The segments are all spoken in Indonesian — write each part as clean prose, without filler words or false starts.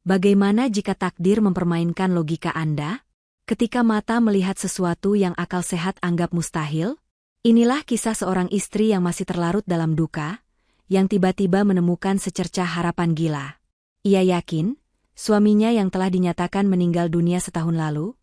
Bagaimana jika takdir mempermainkan logika Anda? Ketika mata melihat sesuatu yang akal sehat anggap mustahil? Inilah kisah seorang istri yang masih terlarut dalam duka, yang tiba-tiba menemukan secercah harapan gila. Ia yakin, suaminya yang telah dinyatakan meninggal dunia setahun lalu,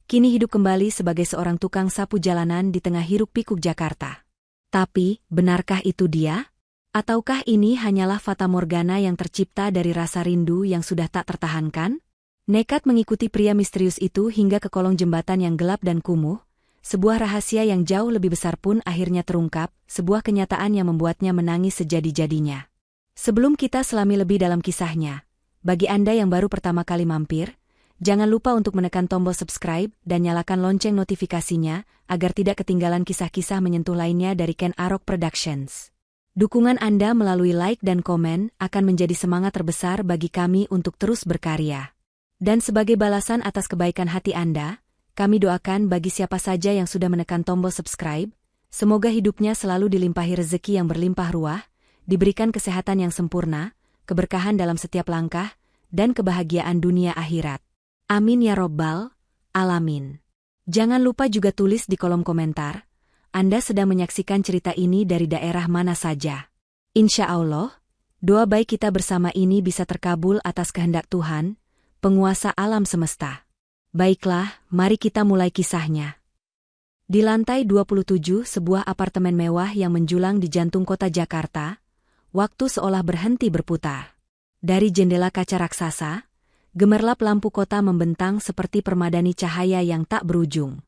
kini hidup kembali sebagai seorang tukang sapu jalanan di tengah hiruk-pikuk Jakarta. Tapi, benarkah itu dia? Ataukah ini hanyalah fatamorgana yang tercipta dari rasa rindu yang sudah tak tertahankan? Nekat mengikuti pria misterius itu hingga ke kolong jembatan yang gelap dan kumuh, sebuah rahasia yang jauh lebih besar pun akhirnya terungkap, sebuah kenyataan yang membuatnya menangis sejadi-jadinya. Sebelum kita selami lebih dalam kisahnya, bagi Anda yang baru pertama kali mampir, jangan lupa untuk menekan tombol subscribe dan nyalakan lonceng notifikasinya agar tidak ketinggalan kisah-kisah menyentuh lainnya dari Ken Arok Productions. Dukungan Anda melalui like dan komen akan menjadi semangat terbesar bagi kami untuk terus berkarya. Dan sebagai balasan atas kebaikan hati Anda, kami doakan bagi siapa saja yang sudah menekan tombol subscribe, semoga hidupnya selalu dilimpahi rezeki yang berlimpah ruah, diberikan kesehatan yang sempurna, keberkahan dalam setiap langkah, dan kebahagiaan dunia akhirat. Amin ya robbal alamin. Jangan lupa juga tulis di kolom komentar, Anda sedang menyaksikan cerita ini dari daerah mana saja. Insya Allah, doa baik kita bersama ini bisa terkabul atas kehendak Tuhan, penguasa alam semesta. Baiklah, mari kita mulai kisahnya. Di lantai 27 sebuah apartemen mewah yang menjulang di jantung kota Jakarta, waktu seolah berhenti berputar. Dari jendela kaca raksasa, gemerlap lampu kota membentang seperti permadani cahaya yang tak berujung.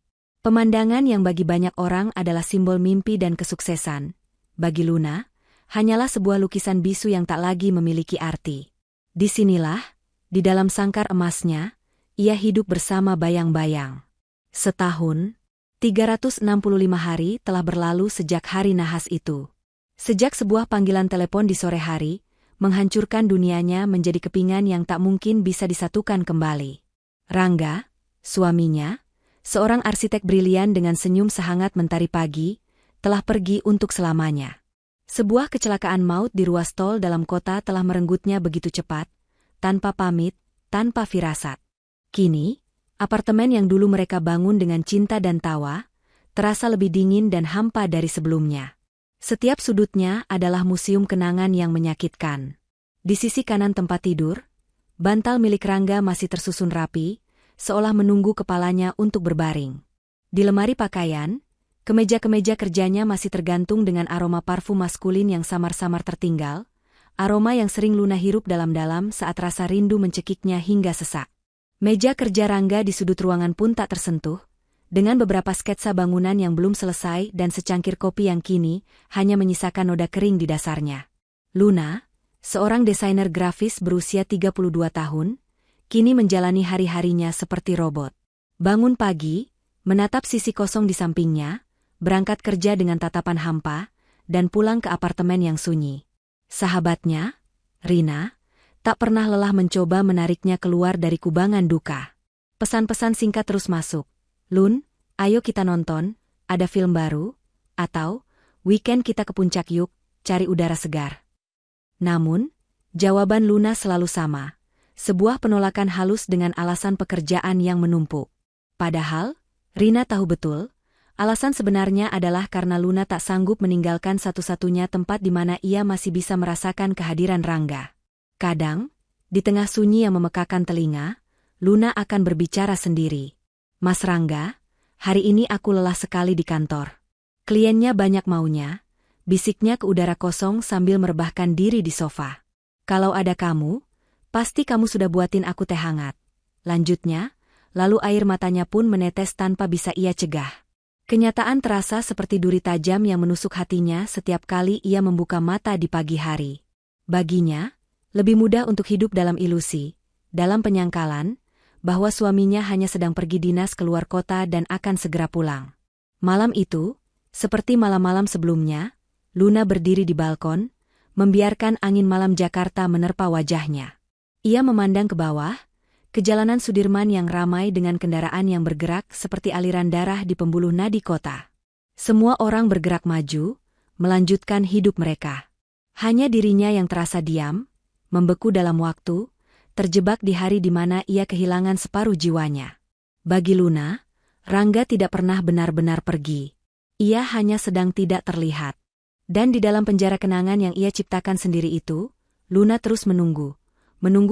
Pemandangan yang bagi banyak orang adalah simbol mimpi dan kesuksesan, bagi Luna, hanyalah sebuah lukisan bisu yang tak lagi memiliki arti. Disinilah, di dalam sangkar emasnya, ia hidup bersama bayang-bayang. Setahun, 365 hari telah berlalu sejak hari nahas itu. Sejak sebuah panggilan telepon di sore hari, menghancurkan dunianya menjadi kepingan yang tak mungkin bisa disatukan kembali. Rangga, suaminya, seorang arsitek brilian dengan senyum sehangat mentari pagi, telah pergi untuk selamanya. Sebuah kecelakaan maut di ruas tol dalam kota telah merenggutnya begitu cepat, tanpa pamit, tanpa firasat. Kini, apartemen yang dulu mereka bangun dengan cinta dan tawa, terasa lebih dingin dan hampa dari sebelumnya. Setiap sudutnya adalah museum kenangan yang menyakitkan. Di sisi kanan tempat tidur, bantal milik Rangga masih tersusun rapi, seolah menunggu kepalanya untuk berbaring. Di lemari pakaian, kemeja-kemeja kerjanya masih tergantung dengan aroma parfum maskulin yang samar-samar tertinggal, aroma yang sering Luna hirup dalam-dalam saat rasa rindu mencekiknya hingga sesak. Meja kerja Rangga di sudut ruangan pun tak tersentuh, dengan beberapa sketsa bangunan yang belum selesai dan secangkir kopi yang kini hanya menyisakan noda kering di dasarnya. Luna, seorang desainer grafis berusia 32 tahun, kini menjalani hari-harinya seperti robot. Bangun pagi, menatap sisi kosong di sampingnya, berangkat kerja dengan tatapan hampa, dan pulang ke apartemen yang sunyi. Sahabatnya, Rina, tak pernah lelah mencoba menariknya keluar dari kubangan duka. Pesan-pesan singkat terus masuk. Lun, ayo kita nonton, ada film baru, atau, weekend kita ke puncak yuk, cari udara segar. Namun, jawaban Luna selalu sama. Sebuah penolakan halus dengan alasan pekerjaan yang menumpuk. Padahal, Rina tahu betul, alasan sebenarnya adalah karena Luna tak sanggup meninggalkan satu-satunya tempat di mana ia masih bisa merasakan kehadiran Rangga. Kadang, di tengah sunyi yang memekakan telinga, Luna akan berbicara sendiri. Mas Rangga, hari ini aku lelah sekali di kantor. Kliennya banyak maunya, bisiknya ke udara kosong sambil merebahkan diri di sofa. Kalau ada kamu, pasti kamu sudah buatin aku teh hangat. Lanjutnya, lalu air matanya pun menetes tanpa bisa ia cegah. Kenyataan terasa seperti duri tajam yang menusuk hatinya setiap kali ia membuka mata di pagi hari. Baginya, lebih mudah untuk hidup dalam ilusi, dalam penyangkalan, bahwa suaminya hanya sedang pergi dinas keluar kota dan akan segera pulang. Malam itu, seperti malam-malam sebelumnya, Luna berdiri di balkon, membiarkan angin malam Jakarta menerpa wajahnya. Ia memandang ke bawah, ke jalanan Sudirman yang ramai dengan kendaraan yang bergerak seperti aliran darah di pembuluh nadi kota. Semua orang bergerak maju, melanjutkan hidup mereka. Hanya dirinya yang terasa diam, membeku dalam waktu, terjebak di hari di mana ia kehilangan separuh jiwanya. Bagi Luna, Rangga tidak pernah benar-benar pergi. Ia hanya sedang tidak terlihat. Dan di dalam penjara kenangan yang ia ciptakan sendiri itu, Luna terus menunggu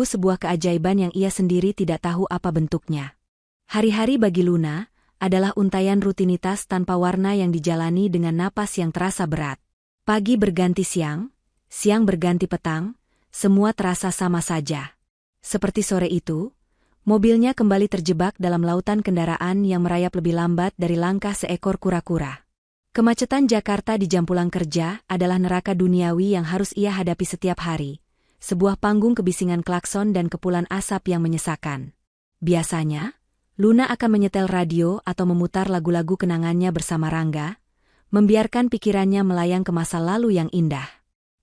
sebuah keajaiban yang ia sendiri tidak tahu apa bentuknya. Hari-hari bagi Luna adalah untaian rutinitas tanpa warna yang dijalani dengan napas yang terasa berat. Pagi berganti siang, siang berganti petang, semua terasa sama saja. Seperti sore itu, mobilnya kembali terjebak dalam lautan kendaraan yang merayap lebih lambat dari langkah seekor kura-kura. Kemacetan Jakarta di jam pulang kerja adalah neraka duniawi yang harus ia hadapi setiap hari. Sebuah panggung kebisingan klakson dan kepulan asap yang menyesakan. Biasanya, Luna akan menyetel radio atau memutar lagu-lagu kenangannya bersama Rangga, membiarkan pikirannya melayang ke masa lalu yang indah.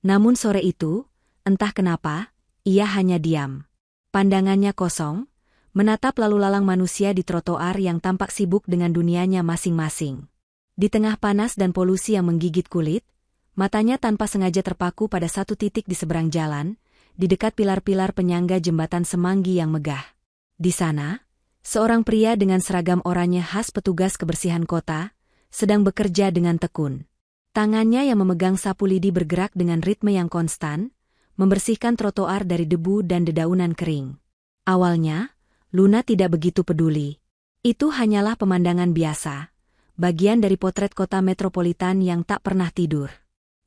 Namun sore itu, entah kenapa, ia hanya diam. Pandangannya kosong, menatap lalu lalang manusia di trotoar yang tampak sibuk dengan dunianya masing-masing. Di tengah panas dan polusi yang menggigit kulit, matanya tanpa sengaja terpaku pada satu titik di seberang jalan, di dekat pilar-pilar penyangga jembatan Semanggi yang megah. Di sana, seorang pria dengan seragam oranye khas petugas kebersihan kota, sedang bekerja dengan tekun. Tangannya yang memegang sapu lidi bergerak dengan ritme yang konstan, membersihkan trotoar dari debu dan dedaunan kering. Awalnya, Luna tidak begitu peduli. Itu hanyalah pemandangan biasa, bagian dari potret kota metropolitan yang tak pernah tidur.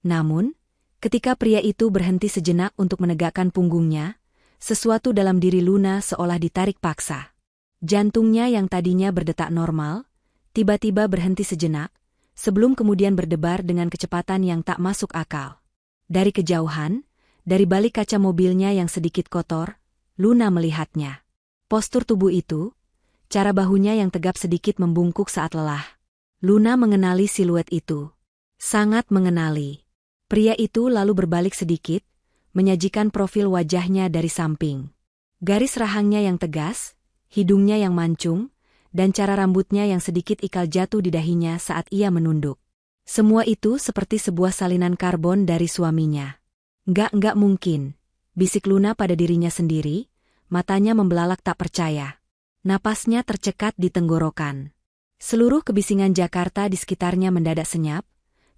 Namun, ketika pria itu berhenti sejenak untuk menegakkan punggungnya, sesuatu dalam diri Luna seolah ditarik paksa. Jantungnya yang tadinya berdetak normal, tiba-tiba berhenti sejenak, sebelum kemudian berdebar dengan kecepatan yang tak masuk akal. Dari kejauhan, dari balik kaca mobilnya yang sedikit kotor, Luna melihatnya. Postur tubuh itu, cara bahunya yang tegap sedikit membungkuk saat lelah. Luna mengenali siluet itu. Sangat mengenali. Pria itu lalu berbalik sedikit, menyajikan profil wajahnya dari samping. Garis rahangnya yang tegas, hidungnya yang mancung, dan cara rambutnya yang sedikit ikal jatuh di dahinya saat ia menunduk. Semua itu seperti sebuah salinan karbon dari suaminya. Enggak mungkin, bisik Luna pada dirinya sendiri, matanya membelalak tak percaya. Napasnya tercekat di tenggorokan. Seluruh kebisingan Jakarta di sekitarnya mendadak senyap,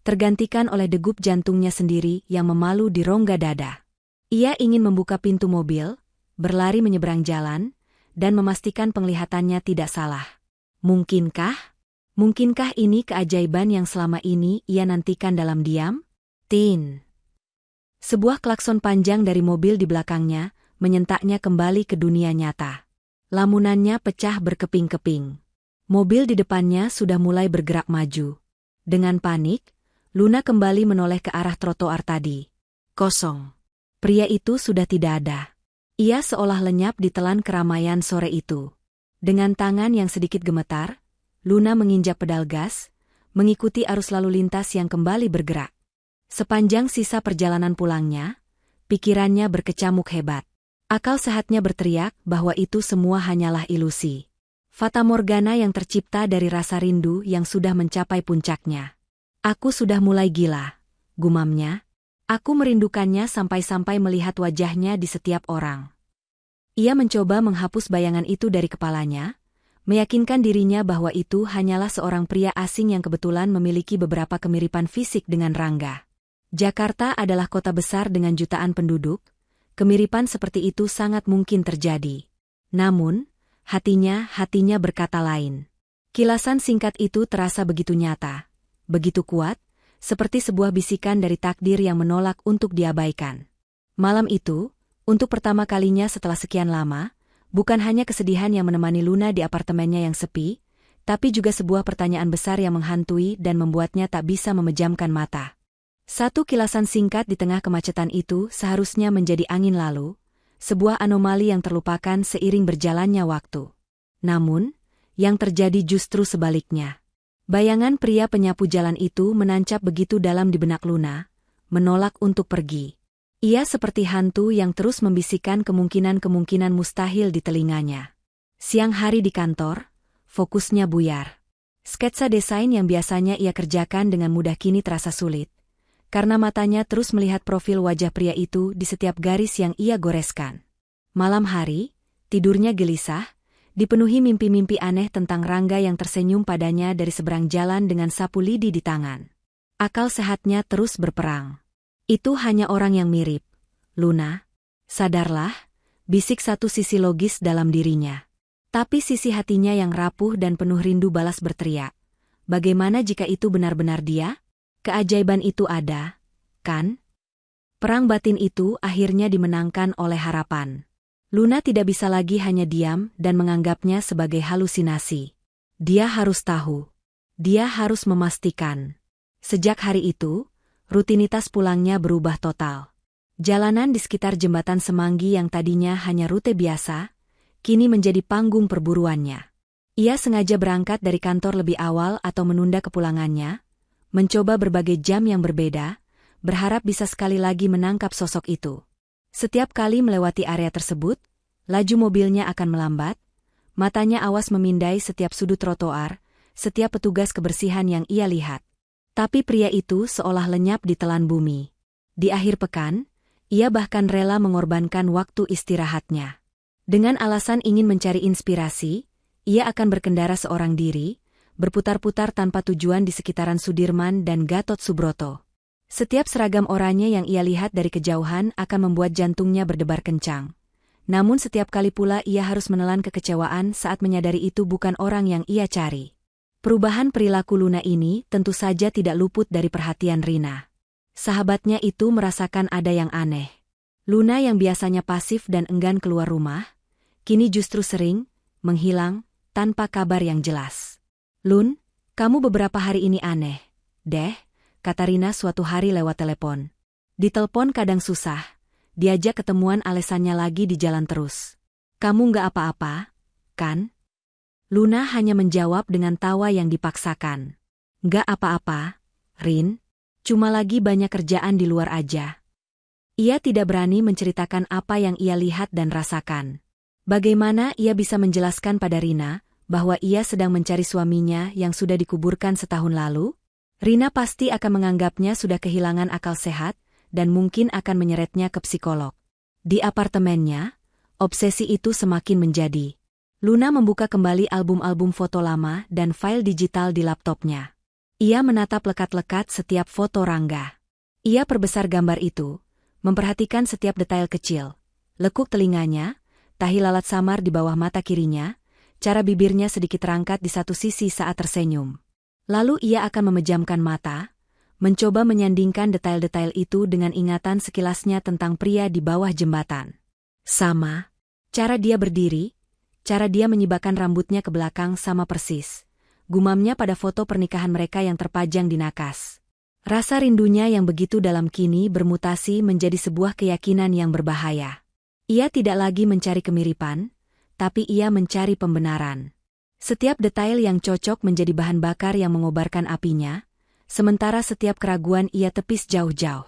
tergantikan oleh degup jantungnya sendiri yang memalu di rongga dada. Ia ingin membuka pintu mobil, berlari menyeberang jalan, dan memastikan penglihatannya tidak salah. Mungkinkah ini keajaiban yang selama ini ia nantikan dalam diam? Tin. Sebuah klakson panjang dari mobil di belakangnya, menyentaknya kembali ke dunia nyata. Lamunannya pecah berkeping-keping. Mobil di depannya sudah mulai bergerak maju. Dengan panik, Luna kembali menoleh ke arah trotoar tadi. Kosong. Pria itu sudah tidak ada. Ia seolah lenyap di telan keramaian sore itu. Dengan tangan yang sedikit gemetar, Luna menginjak pedal gas, mengikuti arus lalu lintas yang kembali bergerak. Sepanjang sisa perjalanan pulangnya, pikirannya berkecamuk hebat. Akal sehatnya berteriak bahwa itu semua hanyalah ilusi. Fata Morgana yang tercipta dari rasa rindu yang sudah mencapai puncaknya. Aku sudah mulai gila, gumamnya. Aku merindukannya sampai-sampai melihat wajahnya di setiap orang. Ia mencoba menghapus bayangan itu dari kepalanya, meyakinkan dirinya bahwa itu hanyalah seorang pria asing yang kebetulan memiliki beberapa kemiripan fisik dengan Rangga. Jakarta adalah kota besar dengan jutaan penduduk, kemiripan seperti itu sangat mungkin terjadi. Namun, hatinya berkata lain. Kilasan singkat itu terasa begitu nyata, begitu kuat, seperti sebuah bisikan dari takdir yang menolak untuk diabaikan. Malam itu, untuk pertama kalinya setelah sekian lama, bukan hanya kesedihan yang menemani Luna di apartemennya yang sepi, tapi juga sebuah pertanyaan besar yang menghantui dan membuatnya tak bisa memejamkan mata. Satu kilasan singkat di tengah kemacetan itu seharusnya menjadi angin lalu, sebuah anomali yang terlupakan seiring berjalannya waktu. Namun, yang terjadi justru sebaliknya. Bayangan pria penyapu jalan itu menancap begitu dalam di benak Luna, menolak untuk pergi. Ia seperti hantu yang terus membisikkan kemungkinan-kemungkinan mustahil di telinganya. Siang hari di kantor, fokusnya buyar. Sketsa desain yang biasanya ia kerjakan dengan mudah kini terasa sulit, karena matanya terus melihat profil wajah pria itu di setiap garis yang ia goreskan. Malam hari, tidurnya gelisah, dipenuhi mimpi-mimpi aneh tentang Rangga yang tersenyum padanya dari seberang jalan dengan sapu lidi di tangan. Akal sehatnya terus berperang. Itu hanya orang yang mirip. Luna, sadarlah, bisik satu sisi logis dalam dirinya. Tapi sisi hatinya yang rapuh dan penuh rindu balas berteriak. Bagaimana jika itu benar-benar dia? Keajaiban itu ada, kan? Perang batin itu akhirnya dimenangkan oleh harapan. Luna tidak bisa lagi hanya diam dan menganggapnya sebagai halusinasi. Dia harus tahu. Dia harus memastikan. Sejak hari itu, rutinitas pulangnya berubah total. Jalanan di sekitar jembatan Semanggi yang tadinya hanya rute biasa, kini menjadi panggung perburuannya. Ia sengaja berangkat dari kantor lebih awal atau menunda kepulangannya, mencoba berbagai jam yang berbeda, berharap bisa sekali lagi menangkap sosok itu. Setiap kali melewati area tersebut, laju mobilnya akan melambat, matanya awas memindai setiap sudut trotoar, setiap petugas kebersihan yang ia lihat. Tapi pria itu seolah lenyap di telan bumi. Di akhir pekan, ia bahkan rela mengorbankan waktu istirahatnya. Dengan alasan ingin mencari inspirasi, ia akan berkendara seorang diri, berputar-putar tanpa tujuan di sekitaran Sudirman dan Gatot Subroto. Setiap seragam oranye yang ia lihat dari kejauhan akan membuat jantungnya berdebar kencang. Namun setiap kali pula ia harus menelan kekecewaan saat menyadari itu bukan orang yang ia cari. Perubahan perilaku Luna ini tentu saja tidak luput dari perhatian Rina. Sahabatnya itu merasakan ada yang aneh. Luna yang biasanya pasif dan enggan keluar rumah, kini justru sering menghilang tanpa kabar yang jelas. "Lun, kamu beberapa hari ini aneh, deh," kata Rina suatu hari lewat telepon. Ditelepon kadang susah, diajak ketemuan alasannya lagi di jalan terus. "Kamu nggak apa-apa, kan?" Luna hanya menjawab dengan tawa yang dipaksakan. "Nggak apa-apa, Rin. Cuma lagi banyak kerjaan di luar aja." Ia tidak berani menceritakan apa yang ia lihat dan rasakan. Bagaimana ia bisa menjelaskan pada Rina bahwa ia sedang mencari suaminya yang sudah dikuburkan setahun lalu? Rina pasti akan menganggapnya sudah kehilangan akal sehat dan mungkin akan menyeretnya ke psikolog. Di apartemennya, obsesi itu semakin menjadi. Luna membuka kembali album-album foto lama dan file digital di laptopnya. Ia menatap lekat-lekat setiap foto Rangga. Ia perbesar gambar itu, memperhatikan setiap detail kecil. Lekuk telinganya, tahi lalat samar di bawah mata kirinya, cara bibirnya sedikit terangkat di satu sisi saat tersenyum. Lalu ia akan memejamkan mata, mencoba menyandingkan detail-detail itu dengan ingatan sekilasnya tentang pria di bawah jembatan. Sama. Cara dia berdiri, cara dia menyibakkan rambutnya ke belakang sama persis. Gumamnya pada foto pernikahan mereka yang terpajang di nakas. Rasa rindunya yang begitu dalam kini bermutasi menjadi sebuah keyakinan yang berbahaya. Ia tidak lagi mencari kemiripan, tapi ia mencari pembenaran. Setiap detail yang cocok menjadi bahan bakar yang mengobarkan apinya, sementara setiap keraguan ia tepis jauh-jauh.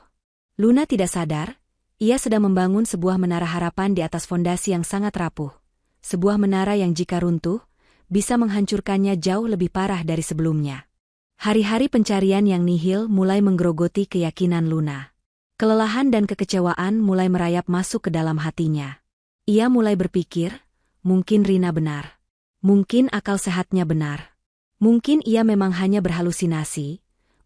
Luna tidak sadar, ia sedang membangun sebuah menara harapan di atas fondasi yang sangat rapuh. Sebuah menara yang jika runtuh, bisa menghancurkannya jauh lebih parah dari sebelumnya. Hari-hari pencarian yang nihil mulai menggerogoti keyakinan Luna. Kelelahan dan kekecewaan mulai merayap masuk ke dalam hatinya. Ia mulai berpikir, mungkin Rina benar. Mungkin akal sehatnya benar. Mungkin ia memang hanya berhalusinasi,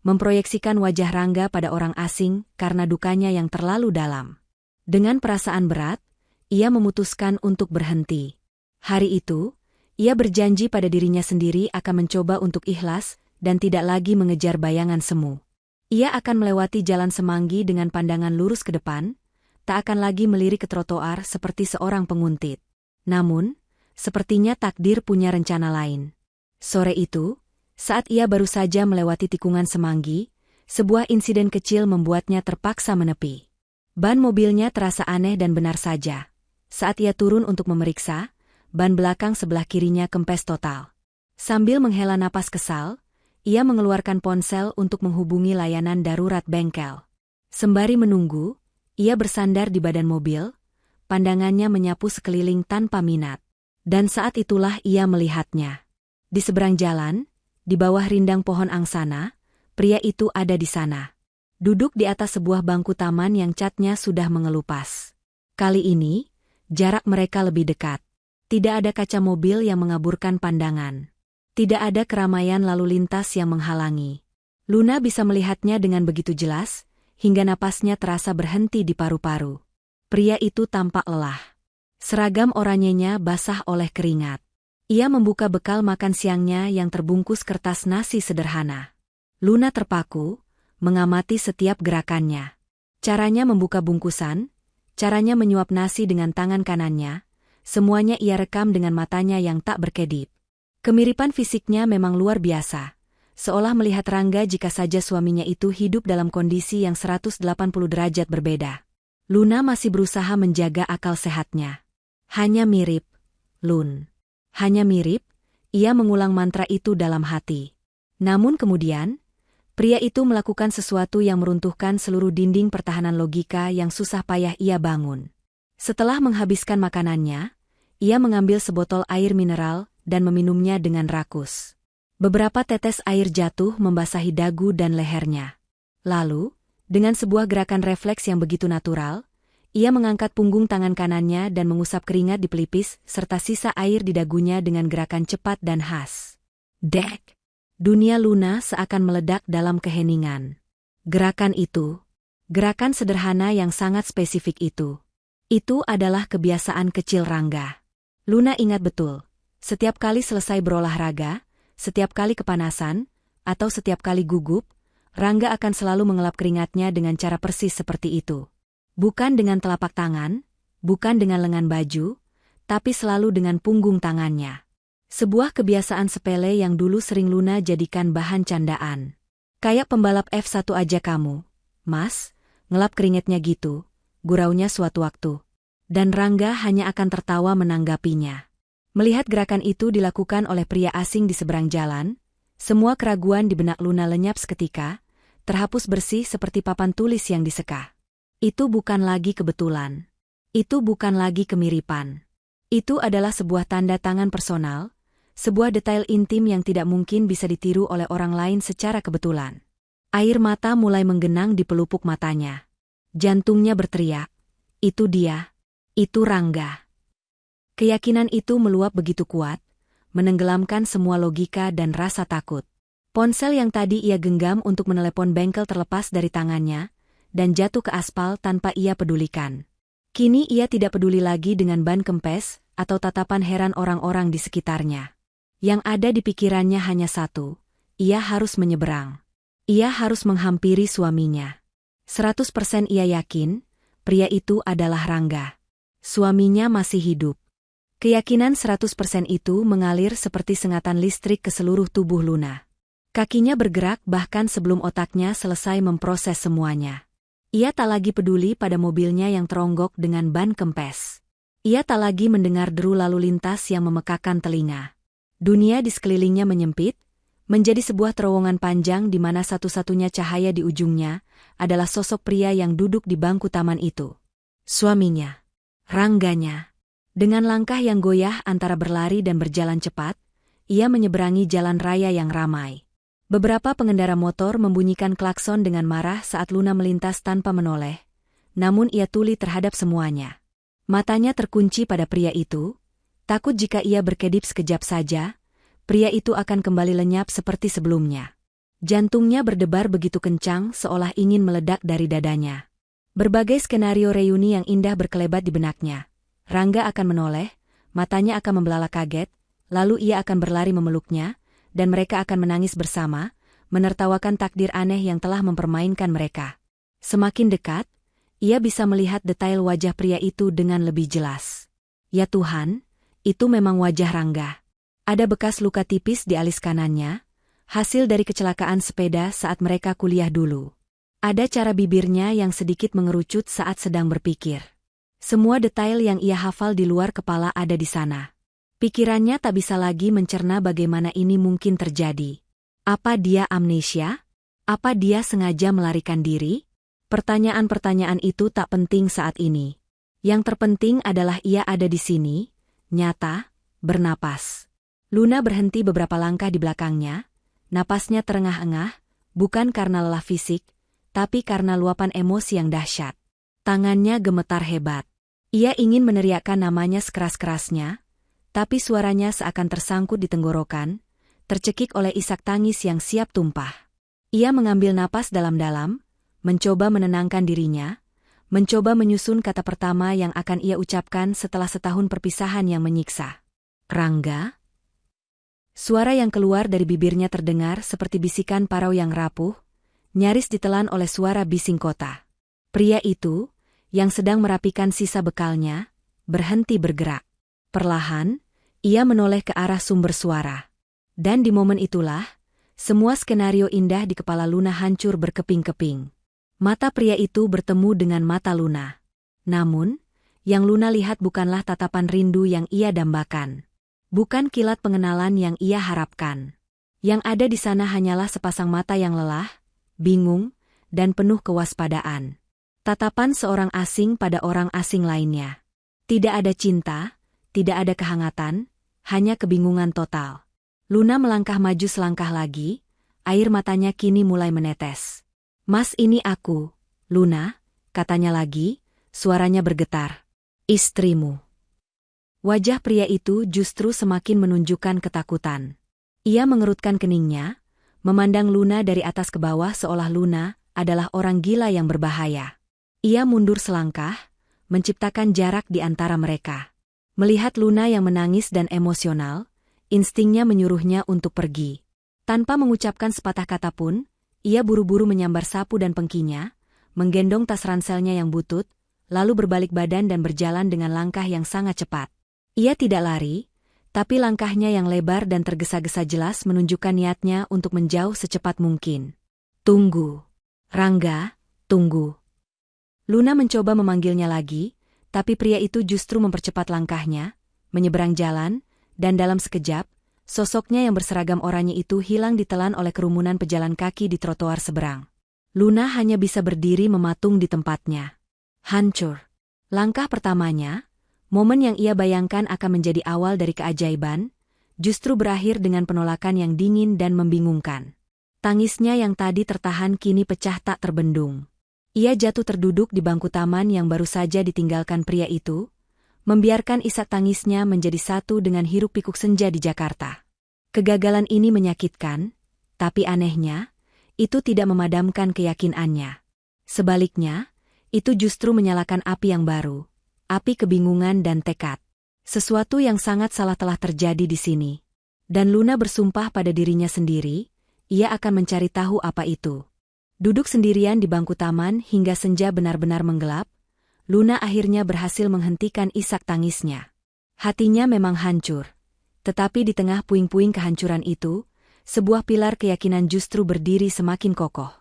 memproyeksikan wajah Rangga pada orang asing karena dukanya yang terlalu dalam. Dengan perasaan berat, ia memutuskan untuk berhenti. Hari itu, ia berjanji pada dirinya sendiri akan mencoba untuk ikhlas dan tidak lagi mengejar bayangan semu. Ia akan melewati jalan Semanggi dengan pandangan lurus ke depan, tak akan lagi melirik ke trotoar seperti seorang penguntit. Namun, sepertinya takdir punya rencana lain. Sore itu, saat ia baru saja melewati tikungan Semanggi, sebuah insiden kecil membuatnya terpaksa menepi. Ban mobilnya terasa aneh dan benar saja. Saat ia turun untuk memeriksa, ban belakang sebelah kirinya kempes total. Sambil menghela napas kesal, ia mengeluarkan ponsel untuk menghubungi layanan darurat bengkel. Sembari menunggu, ia bersandar di badan mobil, pandangannya menyapu sekeliling tanpa minat. Dan saat itulah ia melihatnya. Di seberang jalan, di bawah rindang pohon angsana, pria itu ada di sana. Duduk di atas sebuah bangku taman yang catnya sudah mengelupas. Kali ini, Jarak mereka lebih dekat. Tidak ada kaca mobil yang mengaburkan pandangan. Tidak ada keramaian lalu lintas yang menghalangi. Luna bisa melihatnya dengan begitu jelas, hingga napasnya terasa berhenti di paru-paru. Pria itu tampak lelah. Seragam oranyenya basah oleh keringat. Ia membuka bekal makan siangnya yang terbungkus kertas nasi sederhana. Luna terpaku, mengamati setiap gerakannya. Caranya membuka bungkusan, caranya menyuap nasi dengan tangan kanannya, semuanya ia rekam dengan matanya yang tak berkedip. Kemiripan fisiknya memang luar biasa, seolah melihat Rangga jika saja suaminya itu hidup dalam kondisi yang 180 derajat berbeda. Luna masih berusaha menjaga akal sehatnya. Hanya mirip, Lun. Hanya mirip, ia mengulang mantra itu dalam hati. Namun kemudian, pria itu melakukan sesuatu yang meruntuhkan seluruh dinding pertahanan logika yang susah payah ia bangun. Setelah menghabiskan makanannya, ia mengambil sebotol air mineral dan meminumnya dengan rakus. Beberapa tetes air jatuh membasahi dagu dan lehernya. Lalu, dengan sebuah gerakan refleks yang begitu natural, ia mengangkat punggung tangan kanannya dan mengusap keringat di pelipis serta sisa air di dagunya dengan gerakan cepat dan khas. Dek! Dunia Luna seakan meledak dalam keheningan. Gerakan itu, gerakan sederhana yang sangat spesifik itu adalah kebiasaan kecil Rangga. Luna ingat betul, setiap kali selesai berolahraga, setiap kali kepanasan, atau setiap kali gugup, Rangga akan selalu mengelap keringatnya dengan cara persis seperti itu. Bukan dengan telapak tangan, bukan dengan lengan baju, tapi selalu dengan punggung tangannya. Sebuah kebiasaan sepele yang dulu sering Luna jadikan bahan candaan. Kayak pembalap F1 aja kamu, Mas, ngelap keringetnya gitu, guraunya suatu waktu. Dan Rangga hanya akan tertawa menanggapinya. Melihat gerakan itu dilakukan oleh pria asing di seberang jalan, semua keraguan di benak Luna lenyap seketika, terhapus bersih seperti papan tulis yang diseka. Itu bukan lagi kebetulan. Itu bukan lagi kemiripan. Itu adalah sebuah tanda tangan personal, sebuah detail intim yang tidak mungkin bisa ditiru oleh orang lain secara kebetulan. Air mata mulai menggenang di pelupuk matanya. Jantungnya berteriak, "Itu dia, itu Rangga." Keyakinan itu meluap begitu kuat, menenggelamkan semua logika dan rasa takut. Ponsel yang tadi ia genggam untuk menelepon bengkel terlepas dari tangannya, dan jatuh ke aspal tanpa ia pedulikan. Kini ia tidak peduli lagi dengan ban kempes atau tatapan heran orang-orang di sekitarnya. Yang ada di pikirannya hanya satu, ia harus menyeberang. Ia harus menghampiri suaminya. 100% ia yakin, pria itu adalah Rangga. Suaminya masih hidup. Keyakinan 100% itu mengalir seperti sengatan listrik ke seluruh tubuh Luna. Kakinya bergerak bahkan sebelum otaknya selesai memproses semuanya. Ia tak lagi peduli pada mobilnya yang teronggok dengan ban kempes. Ia tak lagi mendengar deru lalu lintas yang memekakan telinga. Dunia di sekelilingnya menyempit, menjadi sebuah terowongan panjang di mana satu-satunya cahaya di ujungnya adalah sosok pria yang duduk di bangku taman itu. Suaminya, Rangganya. Dengan langkah yang goyah antara berlari dan berjalan cepat, ia menyeberangi jalan raya yang ramai. Beberapa pengendara motor membunyikan klakson dengan marah saat Luna melintas tanpa menoleh, namun ia tuli terhadap semuanya. Matanya terkunci pada pria itu, takut jika ia berkedip sekejap saja, pria itu akan kembali lenyap seperti sebelumnya. Jantungnya berdebar begitu kencang seolah ingin meledak dari dadanya. Berbagai skenario reuni yang indah berkelebat di benaknya. Rangga akan menoleh, matanya akan membelalak kaget, lalu ia akan berlari memeluknya, dan mereka akan menangis bersama, menertawakan takdir aneh yang telah mempermainkan mereka. Semakin dekat, ia bisa melihat detail wajah pria itu dengan lebih jelas. Ya Tuhan, itu memang wajah Rangga. Ada bekas luka tipis di alis kanannya, hasil dari kecelakaan sepeda saat mereka kuliah dulu. Ada cara bibirnya yang sedikit mengerucut saat sedang berpikir. Semua detail yang ia hafal di luar kepala ada di sana. Pikirannya tak bisa lagi mencerna bagaimana ini mungkin terjadi. Apa dia amnesia? Apa dia sengaja melarikan diri? Pertanyaan-pertanyaan itu tak penting saat ini. Yang terpenting adalah ia ada di sini, nyata, bernapas. Luna berhenti beberapa langkah di belakangnya, napasnya terengah-engah, bukan karena lelah fisik, tapi karena luapan emosi yang dahsyat. Tangannya gemetar hebat. Ia ingin meneriakkan namanya sekeras-kerasnya, tapi suaranya seakan tersangkut di tenggorokan, tercekik oleh isak tangis yang siap tumpah. Ia mengambil napas dalam-dalam, mencoba menenangkan dirinya, mencoba menyusun kata pertama yang akan ia ucapkan setelah setahun perpisahan yang menyiksa. Rangga? Suara yang keluar dari bibirnya terdengar seperti bisikan parau yang rapuh, nyaris ditelan oleh suara bising kota. Pria itu, yang sedang merapikan sisa bekalnya, berhenti bergerak. Perlahan, ia menoleh ke arah sumber suara. Dan di momen itulah, semua skenario indah di kepala Luna hancur berkeping-keping. Mata pria itu bertemu dengan mata Luna. Namun, yang Luna lihat bukanlah tatapan rindu yang ia dambakan. Bukan kilat pengenalan yang ia harapkan. Yang ada di sana hanyalah sepasang mata yang lelah, bingung, dan penuh kewaspadaan. Tatapan seorang asing pada orang asing lainnya. Tidak ada cinta, tidak ada kehangatan, hanya kebingungan total. Luna melangkah maju selangkah lagi, air matanya kini mulai menetes. "Mas, ini aku, Luna," katanya lagi, suaranya bergetar. "Istrimu." Wajah pria itu justru semakin menunjukkan ketakutan. Ia mengerutkan keningnya, memandang Luna dari atas ke bawah seolah Luna adalah orang gila yang berbahaya. Ia mundur selangkah, menciptakan jarak di antara mereka. Melihat Luna yang menangis dan emosional, instingnya menyuruhnya untuk pergi. Tanpa mengucapkan sepatah kata pun, ia buru-buru menyambar sapu dan pengkinya, menggendong tas ranselnya yang butut, lalu berbalik badan dan berjalan dengan langkah yang sangat cepat. Ia tidak lari, tapi langkahnya yang lebar dan tergesa-gesa jelas menunjukkan niatnya untuk menjauh secepat mungkin. "Tunggu. Rangga, tunggu." Luna mencoba memanggilnya lagi, tapi pria itu justru mempercepat langkahnya, menyeberang jalan, dan dalam sekejap, sosoknya yang berseragam oranye itu hilang ditelan oleh kerumunan pejalan kaki di trotoar seberang. Luna hanya bisa berdiri mematung di tempatnya. Hancur. Langkah pertamanya, momen yang ia bayangkan akan menjadi awal dari keajaiban, justru berakhir dengan penolakan yang dingin dan membingungkan. Tangisnya yang tadi tertahan kini pecah tak terbendung. Ia jatuh terduduk di bangku taman yang baru saja ditinggalkan pria itu, membiarkan isak tangisnya menjadi satu dengan hiruk-pikuk senja di Jakarta. Kegagalan ini menyakitkan, tapi anehnya, itu tidak memadamkan keyakinannya. Sebaliknya, itu justru menyalakan api yang baru, api kebingungan dan tekad. Sesuatu yang sangat salah telah terjadi di sini. Dan Luna bersumpah pada dirinya sendiri, ia akan mencari tahu apa itu. Duduk sendirian di bangku taman hingga senja benar-benar menggelap, Luna akhirnya berhasil menghentikan isak tangisnya. Hatinya memang hancur. Tetapi di tengah puing-puing kehancuran itu, sebuah pilar keyakinan justru berdiri semakin kokoh.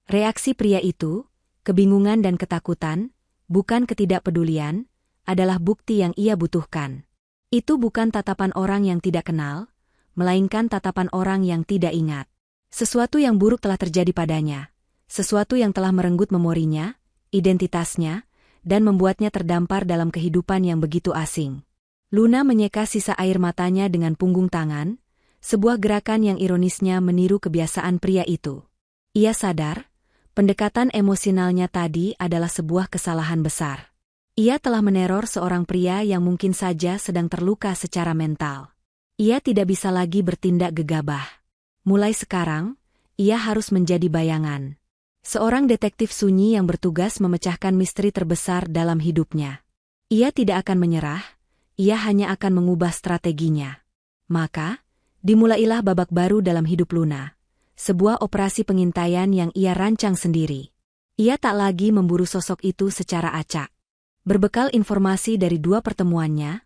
Reaksi pria itu, kebingungan dan ketakutan, bukan ketidakpedulian, adalah bukti yang ia butuhkan. Itu bukan tatapan orang yang tidak kenal, melainkan tatapan orang yang tidak ingat. Sesuatu yang buruk telah terjadi padanya. Sesuatu yang telah merenggut memorinya, identitasnya, dan membuatnya terdampar dalam kehidupan yang begitu asing. Luna menyeka sisa air matanya dengan punggung tangan, sebuah gerakan yang ironisnya meniru kebiasaan pria itu. Ia sadar, pendekatan emosionalnya tadi adalah sebuah kesalahan besar. Ia telah meneror seorang pria yang mungkin saja sedang terluka secara mental. Ia tidak bisa lagi bertindak gegabah. Mulai sekarang, ia harus menjadi bayangan. Seorang detektif sunyi yang bertugas memecahkan misteri terbesar dalam hidupnya. Ia tidak akan menyerah, ia hanya akan mengubah strateginya. Maka, dimulailah babak baru dalam hidup Luna. Sebuah operasi pengintaian yang ia rancang sendiri. Ia tak lagi memburu sosok itu secara acak. Berbekal informasi dari 2 pertemuannya,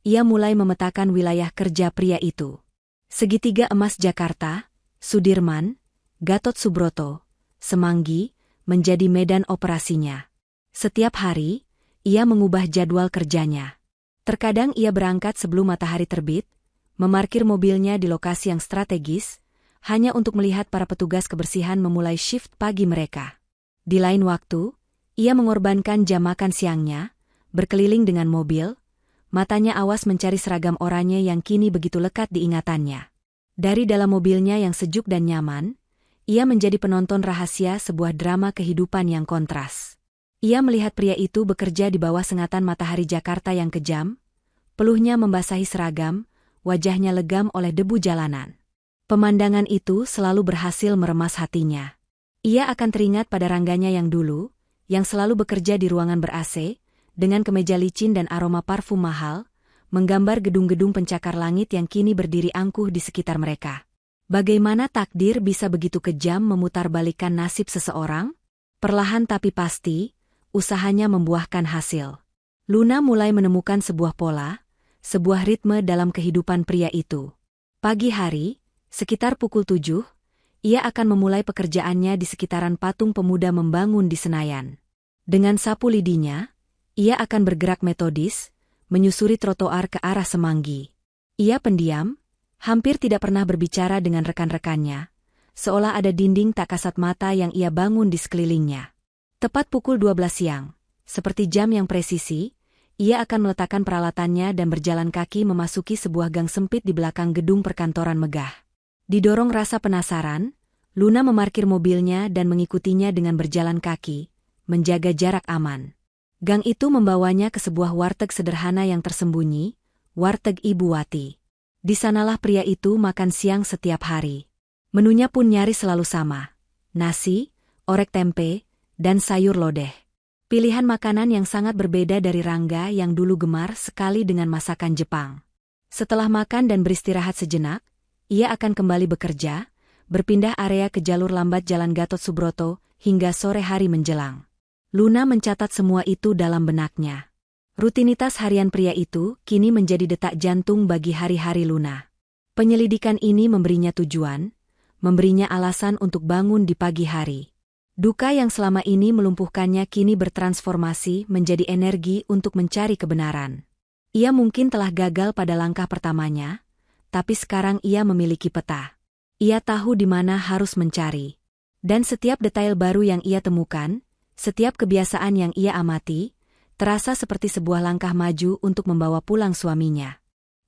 ia mulai memetakan wilayah kerja pria itu. Segitiga Emas Jakarta, Sudirman, Gatot Subroto, Semanggi, menjadi medan operasinya. Setiap hari, ia mengubah jadwal kerjanya. Terkadang ia berangkat sebelum matahari terbit, memarkir mobilnya di lokasi yang strategis, hanya untuk melihat para petugas kebersihan memulai shift pagi mereka. Di lain waktu, ia mengorbankan jam makan siangnya, berkeliling dengan mobil, matanya awas mencari seragam oranye yang kini begitu lekat di ingatannya. Dari dalam mobilnya yang sejuk dan nyaman, ia menjadi penonton rahasia sebuah drama kehidupan yang kontras. Ia melihat pria itu bekerja di bawah sengatan matahari Jakarta yang kejam, peluhnya membasahi seragam, wajahnya legam oleh debu jalanan. Pemandangan itu selalu berhasil meremas hatinya. Ia akan teringat pada rangganya yang dulu, yang selalu bekerja di ruangan ber-AC, dengan kemeja licin dan aroma parfum mahal, menggambar gedung-gedung pencakar langit yang kini berdiri angkuh di sekitar mereka. Bagaimana takdir bisa begitu kejam memutarbalikkan nasib seseorang? Perlahan tapi pasti, usahanya membuahkan hasil. Luna mulai menemukan sebuah pola, sebuah ritme dalam kehidupan pria itu. Pagi hari, sekitar pukul 7, ia akan memulai pekerjaannya di sekitaran patung pemuda membangun di Senayan. Dengan sapu lidinya, ia akan bergerak metodis, menyusuri trotoar ke arah Semanggi. Ia pendiam, hampir tidak pernah berbicara dengan rekan-rekannya, seolah ada dinding tak kasat mata yang ia bangun di sekelilingnya. Tepat pukul 12 siang, seperti jam yang presisi, ia akan meletakkan peralatannya dan berjalan kaki memasuki sebuah gang sempit di belakang gedung perkantoran megah. Didorong rasa penasaran, Luna memarkir mobilnya dan mengikutinya dengan berjalan kaki, menjaga jarak aman. Gang itu membawanya ke sebuah warteg sederhana yang tersembunyi, warteg Ibu Wati. Di sanalah pria itu makan siang setiap hari. Menunya pun nyaris selalu sama, nasi, orek tempe, dan sayur lodeh. Pilihan makanan yang sangat berbeda dari Rangga yang dulu gemar sekali dengan masakan Jepang. Setelah makan dan beristirahat sejenak, ia akan kembali bekerja, berpindah area ke jalur lambat Jalan Gatot Subroto hingga sore hari menjelang. Luna mencatat semua itu dalam benaknya. Rutinitas harian pria itu kini menjadi detak jantung bagi hari-hari Luna. Penyelidikan ini memberinya tujuan, memberinya alasan untuk bangun di pagi hari. Duka yang selama ini melumpuhkannya kini bertransformasi menjadi energi untuk mencari kebenaran. Ia mungkin telah gagal pada langkah pertamanya, tapi sekarang ia memiliki peta. Ia tahu di mana harus mencari. Dan setiap detail baru yang ia temukan, setiap kebiasaan yang ia amati, terasa seperti sebuah langkah maju untuk membawa pulang suaminya.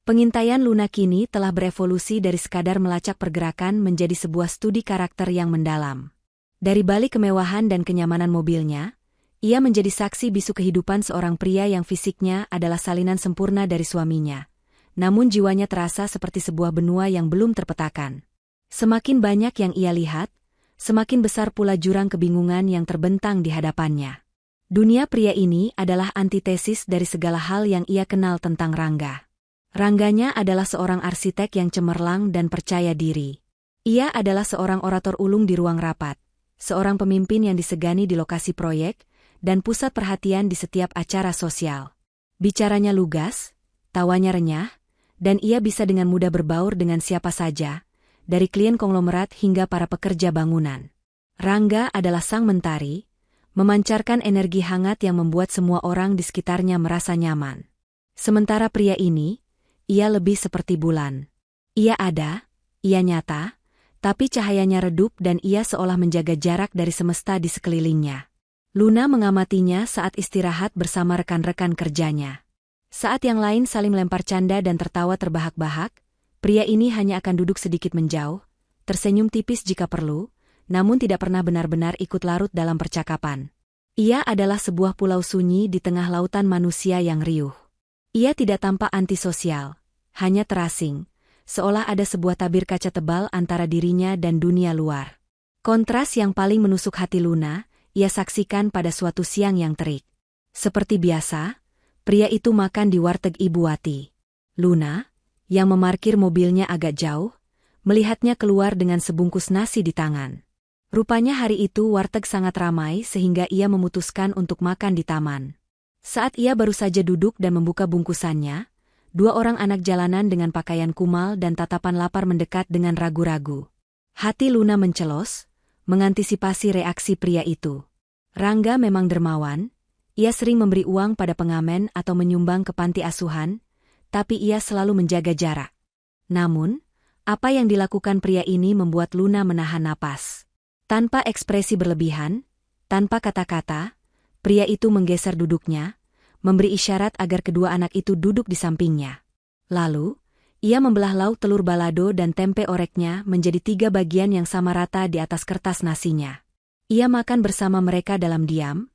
Pengintaian Luna kini telah berevolusi dari sekadar melacak pergerakan menjadi sebuah studi karakter yang mendalam. Dari balik kemewahan dan kenyamanan mobilnya, ia menjadi saksi bisu kehidupan seorang pria yang fisiknya adalah salinan sempurna dari suaminya. Namun jiwanya terasa seperti sebuah benua yang belum terpetakan. Semakin banyak yang ia lihat, semakin besar pula jurang kebingungan yang terbentang di hadapannya. Dunia pria ini adalah antitesis dari segala hal yang ia kenal tentang Rangga. Rangganya adalah seorang arsitek yang cemerlang dan percaya diri. Ia adalah seorang orator ulung di ruang rapat, seorang pemimpin yang disegani di lokasi proyek, dan pusat perhatian di setiap acara sosial. Bicaranya lugas, tawanya renyah, dan ia bisa dengan mudah berbaur dengan siapa saja, dari klien konglomerat hingga para pekerja bangunan. Rangga adalah sang mentari, memancarkan energi hangat yang membuat semua orang di sekitarnya merasa nyaman. Sementara pria ini, ia lebih seperti bulan. Ia ada, ia nyata, tapi cahayanya redup dan ia seolah menjaga jarak dari semesta di sekelilingnya. Luna mengamatinya saat istirahat bersama rekan-rekan kerjanya. Saat yang lain saling melempar canda dan tertawa terbahak-bahak, pria ini hanya akan duduk sedikit menjauh, tersenyum tipis jika perlu, namun tidak pernah benar-benar ikut larut dalam percakapan. Ia adalah sebuah pulau sunyi di tengah lautan manusia yang riuh. Ia tidak tampak antisosial, hanya terasing, seolah ada sebuah tabir kaca tebal antara dirinya dan dunia luar. Kontras yang paling menusuk hati Luna, ia saksikan pada suatu siang yang terik. Seperti biasa, pria itu makan di warteg Ibu Wati. Luna, yang memarkir mobilnya agak jauh, melihatnya keluar dengan sebungkus nasi di tangan. Rupanya hari itu warteg sangat ramai sehingga ia memutuskan untuk makan di taman. Saat ia baru saja duduk dan membuka bungkusannya, dua orang anak jalanan dengan pakaian kumal dan tatapan lapar mendekat dengan ragu-ragu. Hati Luna mencelos, mengantisipasi reaksi pria itu. Rangga memang dermawan, ia sering memberi uang pada pengamen atau menyumbang ke panti asuhan, tapi ia selalu menjaga jarak. Namun, apa yang dilakukan pria ini membuat Luna menahan napas. Tanpa ekspresi berlebihan, tanpa kata-kata, pria itu menggeser duduknya, memberi isyarat agar kedua anak itu duduk di sampingnya. Lalu, ia membelah lauk telur balado dan tempe oreknya menjadi 3 bagian yang sama rata di atas kertas nasinya. Ia makan bersama mereka dalam diam,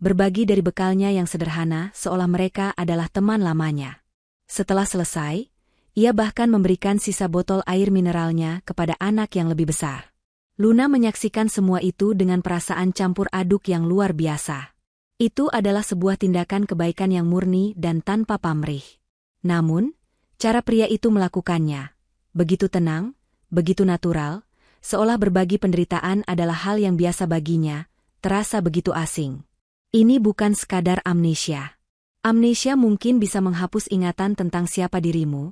berbagi dari bekalnya yang sederhana seolah mereka adalah teman lamanya. Setelah selesai, ia bahkan memberikan sisa botol air mineralnya kepada anak yang lebih besar. Luna menyaksikan semua itu dengan perasaan campur aduk yang luar biasa. Itu adalah sebuah tindakan kebaikan yang murni dan tanpa pamrih. Namun, cara pria itu melakukannya begitu tenang, begitu natural, seolah berbagi penderitaan adalah hal yang biasa baginya, terasa begitu asing. Ini bukan sekadar amnesia. Amnesia mungkin bisa menghapus ingatan tentang siapa dirimu,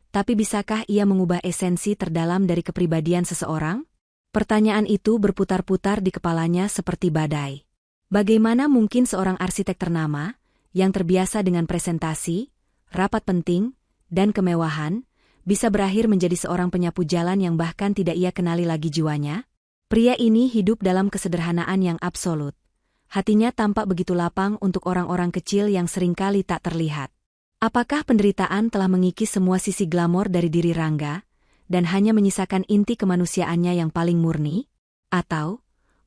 tapi bisakah ia mengubah esensi terdalam dari kepribadian seseorang? Pertanyaan itu berputar-putar di kepalanya seperti badai. Bagaimana mungkin seorang arsitek ternama, yang terbiasa dengan presentasi, rapat penting, dan kemewahan, bisa berakhir menjadi seorang penyapu jalan yang bahkan tidak ia kenali lagi jiwanya? Pria ini hidup dalam kesederhanaan yang absolut. Hatinya tampak begitu lapang untuk orang-orang kecil yang seringkali tak terlihat. Apakah penderitaan telah mengikis semua sisi glamor dari diri Rangga, dan hanya menyisakan inti kemanusiaannya yang paling murni? Atau,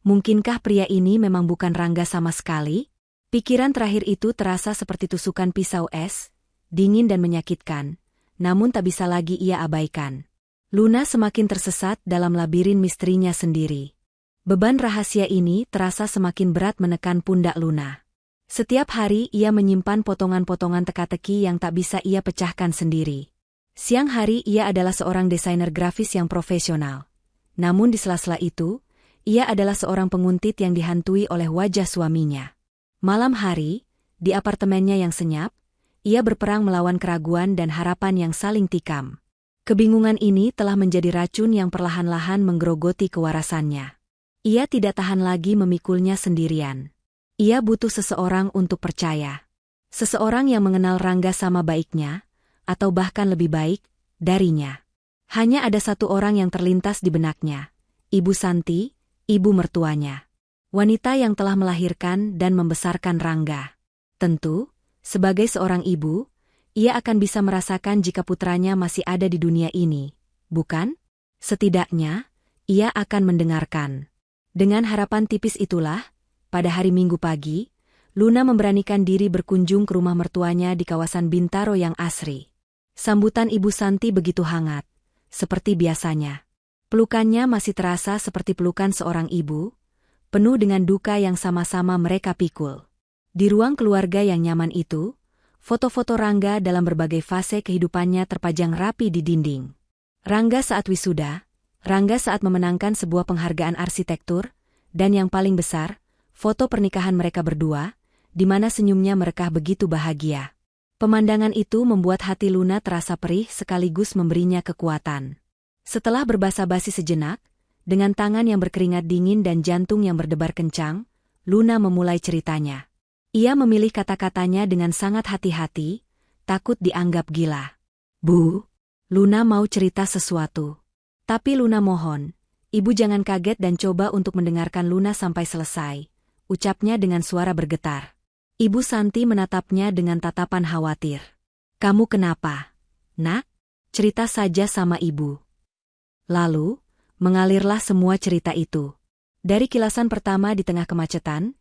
mungkinkah pria ini memang bukan Rangga sama sekali? Pikiran terakhir itu terasa seperti tusukan pisau es, dingin dan menyakitkan, namun tak bisa lagi ia abaikan. Luna semakin tersesat dalam labirin misterinya sendiri. Beban rahasia ini terasa semakin berat menekan pundak Luna. Setiap hari ia menyimpan potongan-potongan teka-teki yang tak bisa ia pecahkan sendiri. Siang hari ia adalah seorang desainer grafis yang profesional. Namun di sela-sela itu, ia adalah seorang penguntit yang dihantui oleh wajah suaminya. Malam hari, di apartemennya yang senyap, ia berperang melawan keraguan dan harapan yang saling tikam. Kebingungan ini telah menjadi racun yang perlahan-lahan menggerogoti kewarasannya. Ia tidak tahan lagi memikulnya sendirian. Ia butuh seseorang untuk percaya. Seseorang yang mengenal Rangga sama baiknya, atau bahkan lebih baik, darinya. Hanya ada satu orang yang terlintas di benaknya. Ibu Santi, ibu mertuanya. Wanita yang telah melahirkan dan membesarkan Rangga. Tentu, sebagai seorang ibu, ia akan bisa merasakan jika putranya masih ada di dunia ini, bukan? Setidaknya, ia akan mendengarkan. Dengan harapan tipis itulah, pada hari Minggu pagi, Luna memberanikan diri berkunjung ke rumah mertuanya di kawasan Bintaro yang asri. Sambutan Ibu Santi begitu hangat, seperti biasanya. Pelukannya masih terasa seperti pelukan seorang ibu, penuh dengan duka yang sama-sama mereka pikul. Di ruang keluarga yang nyaman itu, foto-foto Rangga dalam berbagai fase kehidupannya terpajang rapi di dinding. Rangga saat wisuda, Rangga saat memenangkan sebuah penghargaan arsitektur, dan yang paling besar, foto pernikahan mereka berdua, di mana senyumnya merekah begitu bahagia. Pemandangan itu membuat hati Luna terasa perih sekaligus memberinya kekuatan. Setelah berbasa-basi sejenak, dengan tangan yang berkeringat dingin dan jantung yang berdebar kencang, Luna memulai ceritanya. Ia memilih kata-katanya dengan sangat hati-hati, takut dianggap gila. Bu, Luna mau cerita sesuatu. Tapi Luna mohon, ibu jangan kaget dan coba untuk mendengarkan Luna sampai selesai, ucapnya dengan suara bergetar. Ibu Santi menatapnya dengan tatapan khawatir. Kamu kenapa, Nak? Cerita saja sama ibu. Lalu, mengalirlah semua cerita itu. Dari kilasan pertama di tengah kemacetan,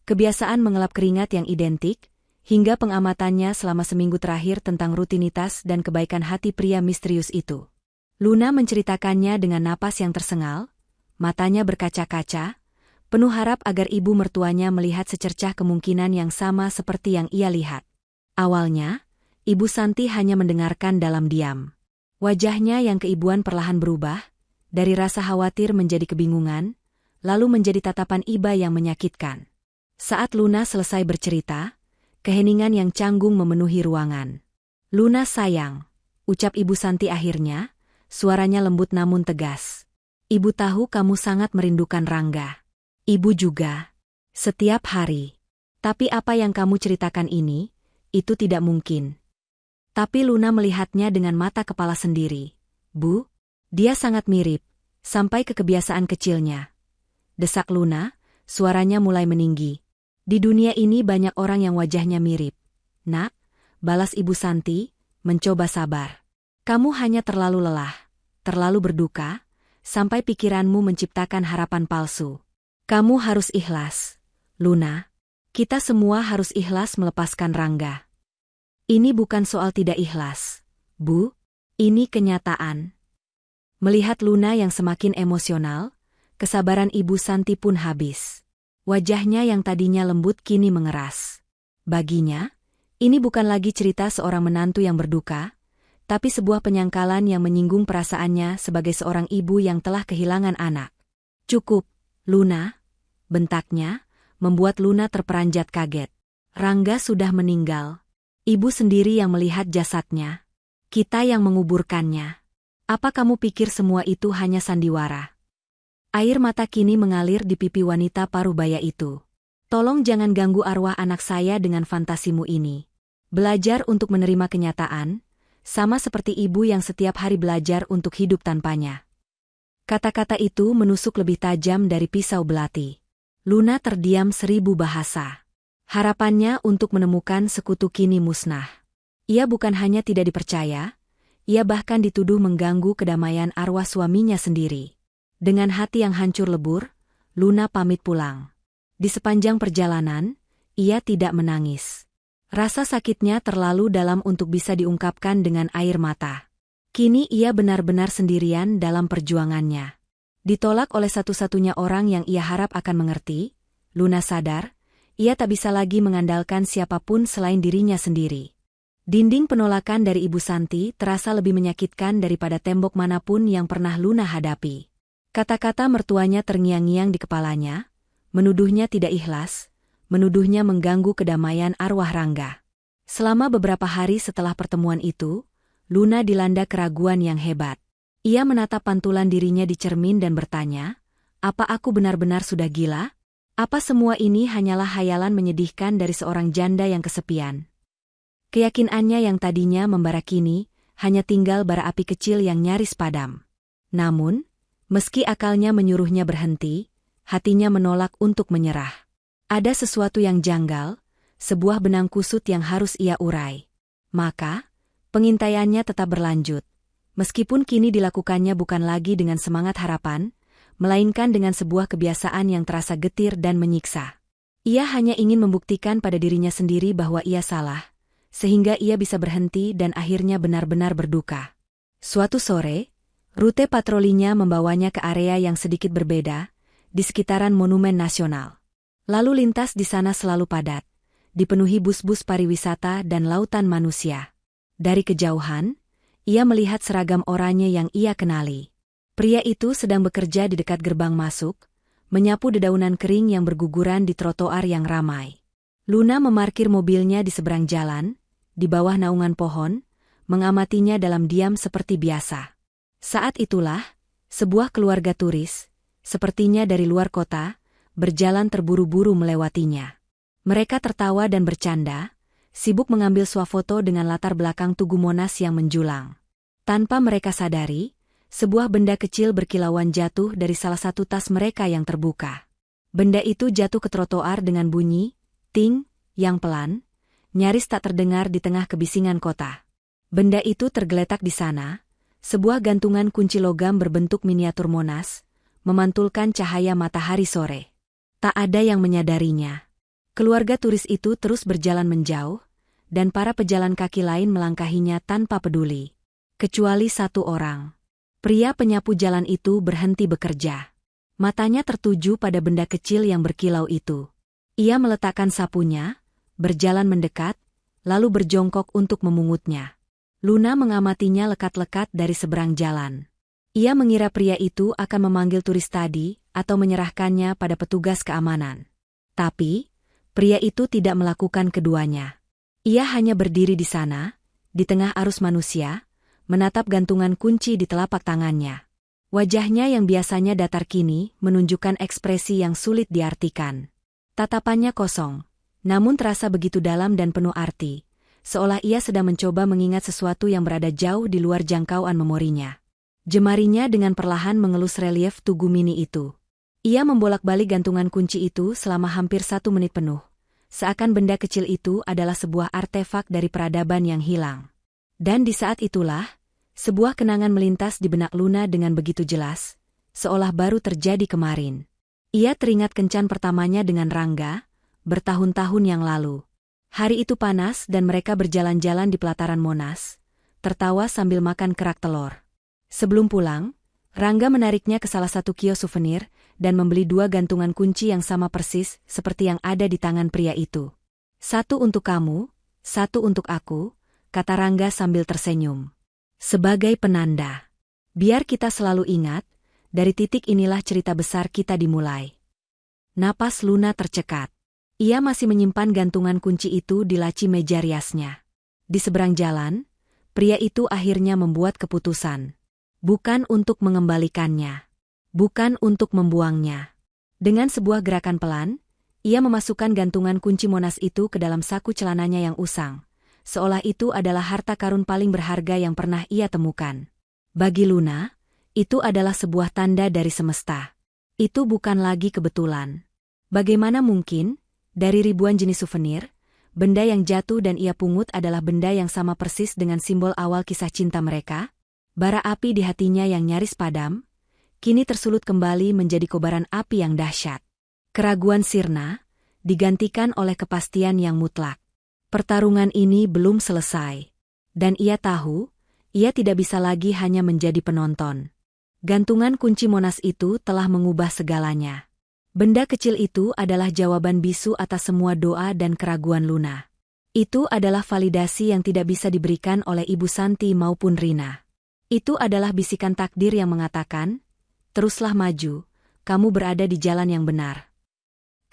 kebiasaan mengelap keringat yang identik, hingga pengamatannya selama seminggu terakhir tentang rutinitas dan kebaikan hati pria misterius itu. Luna menceritakannya dengan napas yang tersengal, matanya berkaca-kaca, penuh harap agar ibu mertuanya melihat secercah kemungkinan yang sama seperti yang ia lihat. Awalnya, Ibu Santi hanya mendengarkan dalam diam. Wajahnya yang keibuan perlahan berubah, dari rasa khawatir menjadi kebingungan, lalu menjadi tatapan iba yang menyakitkan. Saat Luna selesai bercerita, keheningan yang canggung memenuhi ruangan. Luna sayang, ucap Ibu Santi akhirnya, suaranya lembut namun tegas. Ibu tahu kamu sangat merindukan Rangga. Ibu juga. Setiap hari. Tapi apa yang kamu ceritakan ini, itu tidak mungkin. Tapi Luna melihatnya dengan mata kepala sendiri. Bu, dia sangat mirip, sampai ke kebiasaan kecilnya. Desak Luna, suaranya mulai meninggi. Di dunia ini banyak orang yang wajahnya mirip. Nak, balas Ibu Santi, mencoba sabar. Kamu hanya terlalu lelah, terlalu berduka, sampai pikiranmu menciptakan harapan palsu. Kamu harus ikhlas, Luna. Kita semua harus ikhlas melepaskan Rangga. Ini bukan soal tidak ikhlas, Bu. Ini kenyataan. Melihat Luna yang semakin emosional, kesabaran Ibu Santi pun habis. Wajahnya yang tadinya lembut kini mengeras. Baginya, ini bukan lagi cerita seorang menantu yang berduka, tapi sebuah penyangkalan yang menyinggung perasaannya sebagai seorang ibu yang telah kehilangan anak. "Cukup, Luna," bentaknya, membuat Luna terperanjat kaget. Rangga sudah meninggal. Ibu sendiri yang melihat jasadnya. Kita yang menguburkannya. Apa kamu pikir semua itu hanya sandiwara? Air mata kini mengalir di pipi wanita parubaya itu. Tolong jangan ganggu arwah anak saya dengan fantasimu ini. Belajar untuk menerima kenyataan, sama seperti ibu yang setiap hari belajar untuk hidup tanpanya. Kata-kata itu menusuk lebih tajam dari pisau belati. Luna terdiam 1000 bahasa. Harapannya untuk menemukan sekutu kini musnah. Ia bukan hanya tidak dipercaya, ia bahkan dituduh mengganggu kedamaian arwah suaminya sendiri. Dengan hati yang hancur lebur, Luna pamit pulang. Di sepanjang perjalanan, ia tidak menangis. Rasa sakitnya terlalu dalam untuk bisa diungkapkan dengan air mata. Kini ia benar-benar sendirian dalam perjuangannya. Ditolak oleh satu-satunya orang yang ia harap akan mengerti, Luna sadar, ia tak bisa lagi mengandalkan siapapun selain dirinya sendiri. Dinding penolakan dari Ibu Santi terasa lebih menyakitkan daripada tembok manapun yang pernah Luna hadapi. Kata-kata mertuanya terngiang-ngiang di kepalanya, menuduhnya tidak ikhlas, menuduhnya mengganggu kedamaian arwah Rangga. Selama beberapa hari setelah pertemuan itu, Luna dilanda keraguan yang hebat. Ia menatap pantulan dirinya di cermin dan bertanya, apa aku benar-benar sudah gila? Apa semua ini hanyalah hayalan menyedihkan dari seorang janda yang kesepian? Keyakinannya yang tadinya membara kini, hanya tinggal bara api kecil yang nyaris padam. Namun, meski akalnya menyuruhnya berhenti, hatinya menolak untuk menyerah. Ada sesuatu yang janggal, sebuah benang kusut yang harus ia urai. Maka, pengintaiannya tetap berlanjut. Meskipun kini dilakukannya bukan lagi dengan semangat harapan, melainkan dengan sebuah kebiasaan yang terasa getir dan menyiksa. Ia hanya ingin membuktikan pada dirinya sendiri bahwa ia salah, sehingga ia bisa berhenti dan akhirnya benar-benar berduka. Suatu sore, rute patrolinya membawanya ke area yang sedikit berbeda, di sekitaran Monumen Nasional. Lalu lintas di sana selalu padat, dipenuhi bus-bus pariwisata dan lautan manusia. Dari kejauhan, ia melihat seragam oranye yang ia kenali. Pria itu sedang bekerja di dekat gerbang masuk, menyapu dedaunan kering yang berguguran di trotoar yang ramai. Luna memarkir mobilnya di seberang jalan, di bawah naungan pohon, mengamatinya dalam diam seperti biasa. Saat itulah, sebuah keluarga turis, sepertinya dari luar kota, berjalan terburu-buru melewatinya. Mereka tertawa dan bercanda, sibuk mengambil swafoto dengan latar belakang Tugu Monas yang menjulang. Tanpa mereka sadari, sebuah benda kecil berkilauan jatuh dari salah satu tas mereka yang terbuka. Benda itu jatuh ke trotoar dengan bunyi, ting, yang pelan, nyaris tak terdengar di tengah kebisingan kota. Benda itu tergeletak di sana, sebuah gantungan kunci logam berbentuk miniatur Monas, memantulkan cahaya matahari sore. Tak ada yang menyadarinya. Keluarga turis itu terus berjalan menjauh, dan para pejalan kaki lain melangkahinya tanpa peduli. Kecuali satu orang. Pria penyapu jalan itu berhenti bekerja. Matanya tertuju pada benda kecil yang berkilau itu. Ia meletakkan sapunya, berjalan mendekat, lalu berjongkok untuk memungutnya. Luna mengamatinya lekat-lekat dari seberang jalan. Ia mengira pria itu akan memanggil turis tadi atau menyerahkannya pada petugas keamanan. Tapi, pria itu tidak melakukan keduanya. Ia hanya berdiri di sana, di tengah arus manusia, menatap gantungan kunci di telapak tangannya. Wajahnya yang biasanya datar kini menunjukkan ekspresi yang sulit diartikan. Tatapannya kosong, namun terasa begitu dalam dan penuh arti, seolah ia sedang mencoba mengingat sesuatu yang berada jauh di luar jangkauan memorinya. Jemarinya dengan perlahan mengelus relief Tugu Mini itu. Ia membolak-balik gantungan kunci itu selama hampir 1 menit penuh, seakan benda kecil itu adalah sebuah artefak dari peradaban yang hilang. Dan di saat itulah, sebuah kenangan melintas di benak Luna dengan begitu jelas, seolah baru terjadi kemarin. Ia teringat kencan pertamanya dengan Rangga, bertahun-tahun yang lalu. Hari itu panas dan mereka berjalan-jalan di pelataran Monas, tertawa sambil makan kerak telur. Sebelum pulang, Rangga menariknya ke salah satu kios souvenir dan membeli 2 gantungan kunci yang sama persis seperti yang ada di tangan pria itu. "Satu untuk kamu, satu untuk aku," kata Rangga sambil tersenyum. "Sebagai penanda. Biar kita selalu ingat, dari titik inilah cerita besar kita dimulai." Napas Luna tercekat. Ia masih menyimpan gantungan kunci itu di laci meja riasnya. Di seberang jalan, pria itu akhirnya membuat keputusan. Bukan untuk mengembalikannya. Bukan untuk membuangnya. Dengan sebuah gerakan pelan, ia memasukkan gantungan kunci Monas itu ke dalam saku celananya yang usang. Seolah itu adalah harta karun paling berharga yang pernah ia temukan. Bagi Luna, itu adalah sebuah tanda dari semesta. Itu bukan lagi kebetulan. Bagaimana mungkin, dari ribuan jenis souvenir, benda yang jatuh dan ia pungut adalah benda yang sama persis dengan simbol awal kisah cinta mereka? Bara api di hatinya yang nyaris padam, kini tersulut kembali menjadi kobaran api yang dahsyat. Keraguan sirna, digantikan oleh kepastian yang mutlak. Pertarungan ini belum selesai. Dan ia tahu, ia tidak bisa lagi hanya menjadi penonton. Gantungan kunci Monas itu telah mengubah segalanya. Benda kecil itu adalah jawaban bisu atas semua doa dan keraguan Luna. Itu adalah validasi yang tidak bisa diberikan oleh Ibu Santi maupun Rina. Itu adalah bisikan takdir yang mengatakan, "Teruslah maju, kamu berada di jalan yang benar."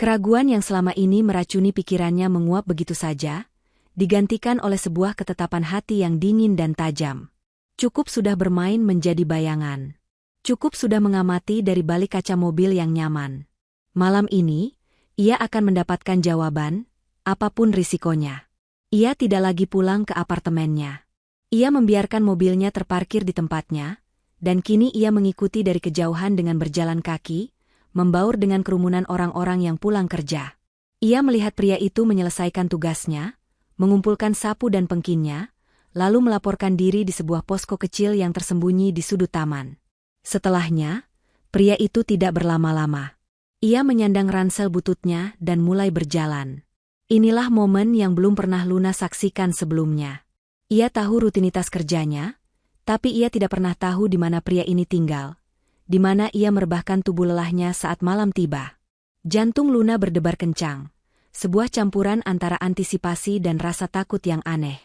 Keraguan yang selama ini meracuni pikirannya menguap begitu saja, digantikan oleh sebuah ketetapan hati yang dingin dan tajam. Cukup sudah bermain menjadi bayangan. Cukup sudah mengamati dari balik kaca mobil yang nyaman. Malam ini, ia akan mendapatkan jawaban, apapun risikonya. Ia tidak lagi pulang ke apartemennya. Ia membiarkan mobilnya terparkir di tempatnya, dan kini ia mengikuti dari kejauhan dengan berjalan kaki, membaur dengan kerumunan orang-orang yang pulang kerja. Ia melihat pria itu menyelesaikan tugasnya, mengumpulkan sapu dan pengkinnya, lalu melaporkan diri di sebuah posko kecil yang tersembunyi di sudut taman. Setelahnya, pria itu tidak berlama-lama. Ia menyandang ransel bututnya dan mulai berjalan. Inilah momen yang belum pernah Luna saksikan sebelumnya. Ia tahu rutinitas kerjanya, tapi ia tidak pernah tahu di mana pria ini tinggal, di mana ia merebahkan tubuh lelahnya saat malam tiba. Jantung Luna berdebar kencang, sebuah campuran antara antisipasi dan rasa takut yang aneh.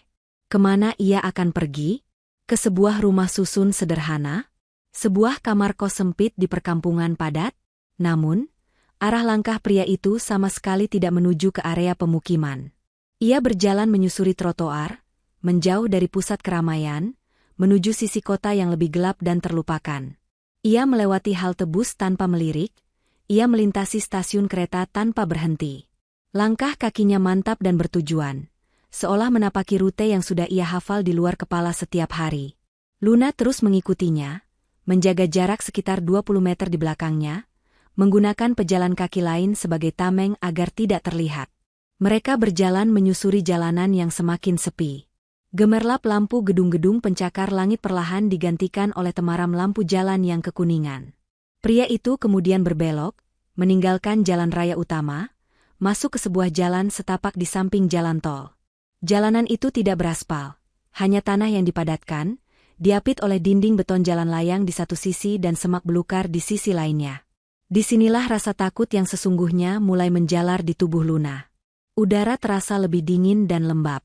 Kemana ia akan pergi? Ke sebuah rumah susun sederhana? Sebuah kamar kos sempit di perkampungan padat? Namun, arah langkah pria itu sama sekali tidak menuju ke area pemukiman. Ia berjalan menyusuri trotoar, menjauh dari pusat keramaian, menuju sisi kota yang lebih gelap dan terlupakan. Ia melewati halte bus tanpa melirik, ia melintasi stasiun kereta tanpa berhenti. Langkah kakinya mantap dan bertujuan, seolah menapaki rute yang sudah ia hafal di luar kepala setiap hari. Luna terus mengikutinya, menjaga jarak sekitar 20 meter di belakangnya, menggunakan pejalan kaki lain sebagai tameng agar tidak terlihat. Mereka berjalan menyusuri jalanan yang semakin sepi. Gemerlap lampu gedung-gedung pencakar langit perlahan digantikan oleh temaram lampu jalan yang kekuningan. Pria itu kemudian berbelok, meninggalkan jalan raya utama, masuk ke sebuah jalan setapak di samping jalan tol. Jalanan itu tidak beraspal, hanya tanah yang dipadatkan, diapit oleh dinding beton jalan layang di satu sisi dan semak belukar di sisi lainnya. Disinilah rasa takut yang sesungguhnya mulai menjalar di tubuh Luna. Udara terasa lebih dingin dan lembab.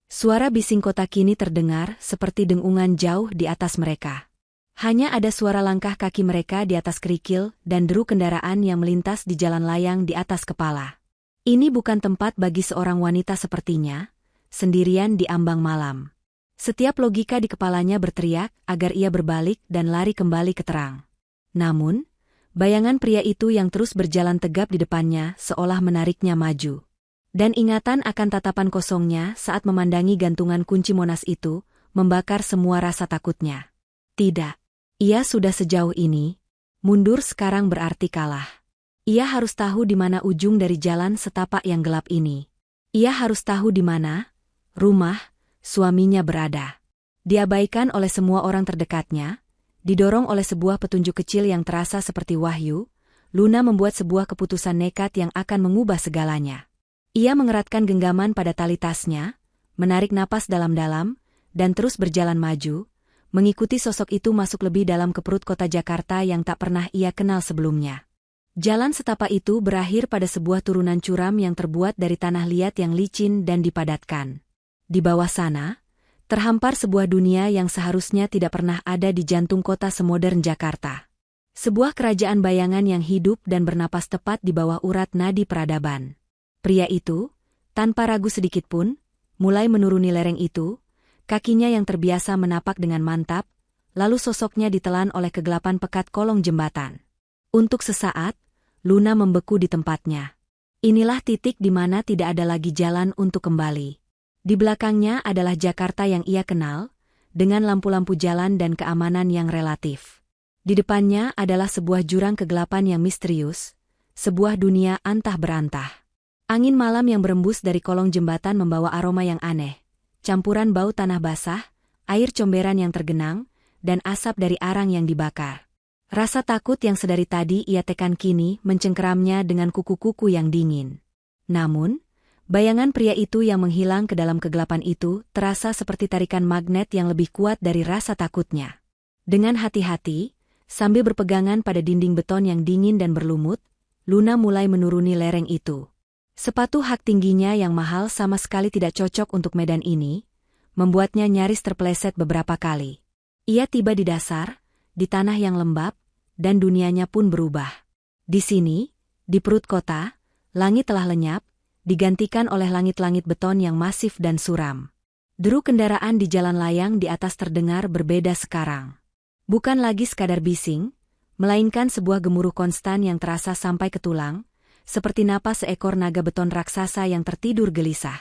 Suara bising kota kini terdengar seperti dengungan jauh di atas mereka. Hanya ada suara langkah kaki mereka di atas kerikil dan deru kendaraan yang melintas di jalan layang di atas kepala. Ini bukan tempat bagi seorang wanita sepertinya, sendirian di ambang malam. Setiap logika di kepalanya berteriak agar ia berbalik dan lari kembali ke terang. Namun, bayangan pria itu yang terus berjalan tegap di depannya seolah menariknya maju. Dan ingatan akan tatapan kosongnya saat memandangi gantungan kunci Monas itu, membakar semua rasa takutnya. Tidak. Ia sudah sejauh ini. Mundur sekarang berarti kalah. Ia harus tahu di mana ujung dari jalan setapak yang gelap ini. Ia harus tahu di mana rumah suaminya berada. Diabaikan oleh semua orang terdekatnya, didorong oleh sebuah petunjuk kecil yang terasa seperti wahyu, Luna membuat sebuah keputusan nekat yang akan mengubah segalanya. Ia mengeratkan genggaman pada tali tasnya, menarik napas dalam-dalam, dan terus berjalan maju, mengikuti sosok itu masuk lebih dalam ke perut kota Jakarta yang tak pernah ia kenal sebelumnya. Jalan setapak itu berakhir pada sebuah turunan curam yang terbuat dari tanah liat yang licin dan dipadatkan. Di bawah sana, terhampar sebuah dunia yang seharusnya tidak pernah ada di jantung kota semodern Jakarta. Sebuah kerajaan bayangan yang hidup dan bernapas tepat di bawah urat nadi peradaban. Pria itu, tanpa ragu sedikitpun, mulai menuruni lereng itu, kakinya yang terbiasa menapak dengan mantap, lalu sosoknya ditelan oleh kegelapan pekat kolong jembatan. Untuk sesaat, Luna membeku di tempatnya. Inilah titik di mana tidak ada lagi jalan untuk kembali. Di belakangnya adalah Jakarta yang ia kenal, dengan lampu-lampu jalan dan keamanan yang relatif. Di depannya adalah sebuah jurang kegelapan yang misterius, sebuah dunia antah berantah. Angin malam yang berembus dari kolong jembatan membawa aroma yang aneh. Campuran bau tanah basah, air comberan yang tergenang, dan asap dari arang yang dibakar. Rasa takut yang sedari tadi ia tekan kini mencengkeramnya dengan kuku-kuku yang dingin. Namun, bayangan pria itu yang menghilang ke dalam kegelapan itu terasa seperti tarikan magnet yang lebih kuat dari rasa takutnya. Dengan hati-hati, sambil berpegangan pada dinding beton yang dingin dan berlumut, Luna mulai menuruni lereng itu. Sepatu hak tingginya yang mahal sama sekali tidak cocok untuk medan ini, membuatnya nyaris terpeleset beberapa kali. Ia tiba di dasar, di tanah yang lembab, dan dunianya pun berubah. Di sini, di perut kota, langit telah lenyap, digantikan oleh langit-langit beton yang masif dan suram. Deru kendaraan di jalan layang di atas terdengar berbeda sekarang. Bukan lagi sekadar bising, melainkan sebuah gemuruh konstan yang terasa sampai ke tulang, seperti napas seekor naga beton raksasa yang tertidur gelisah.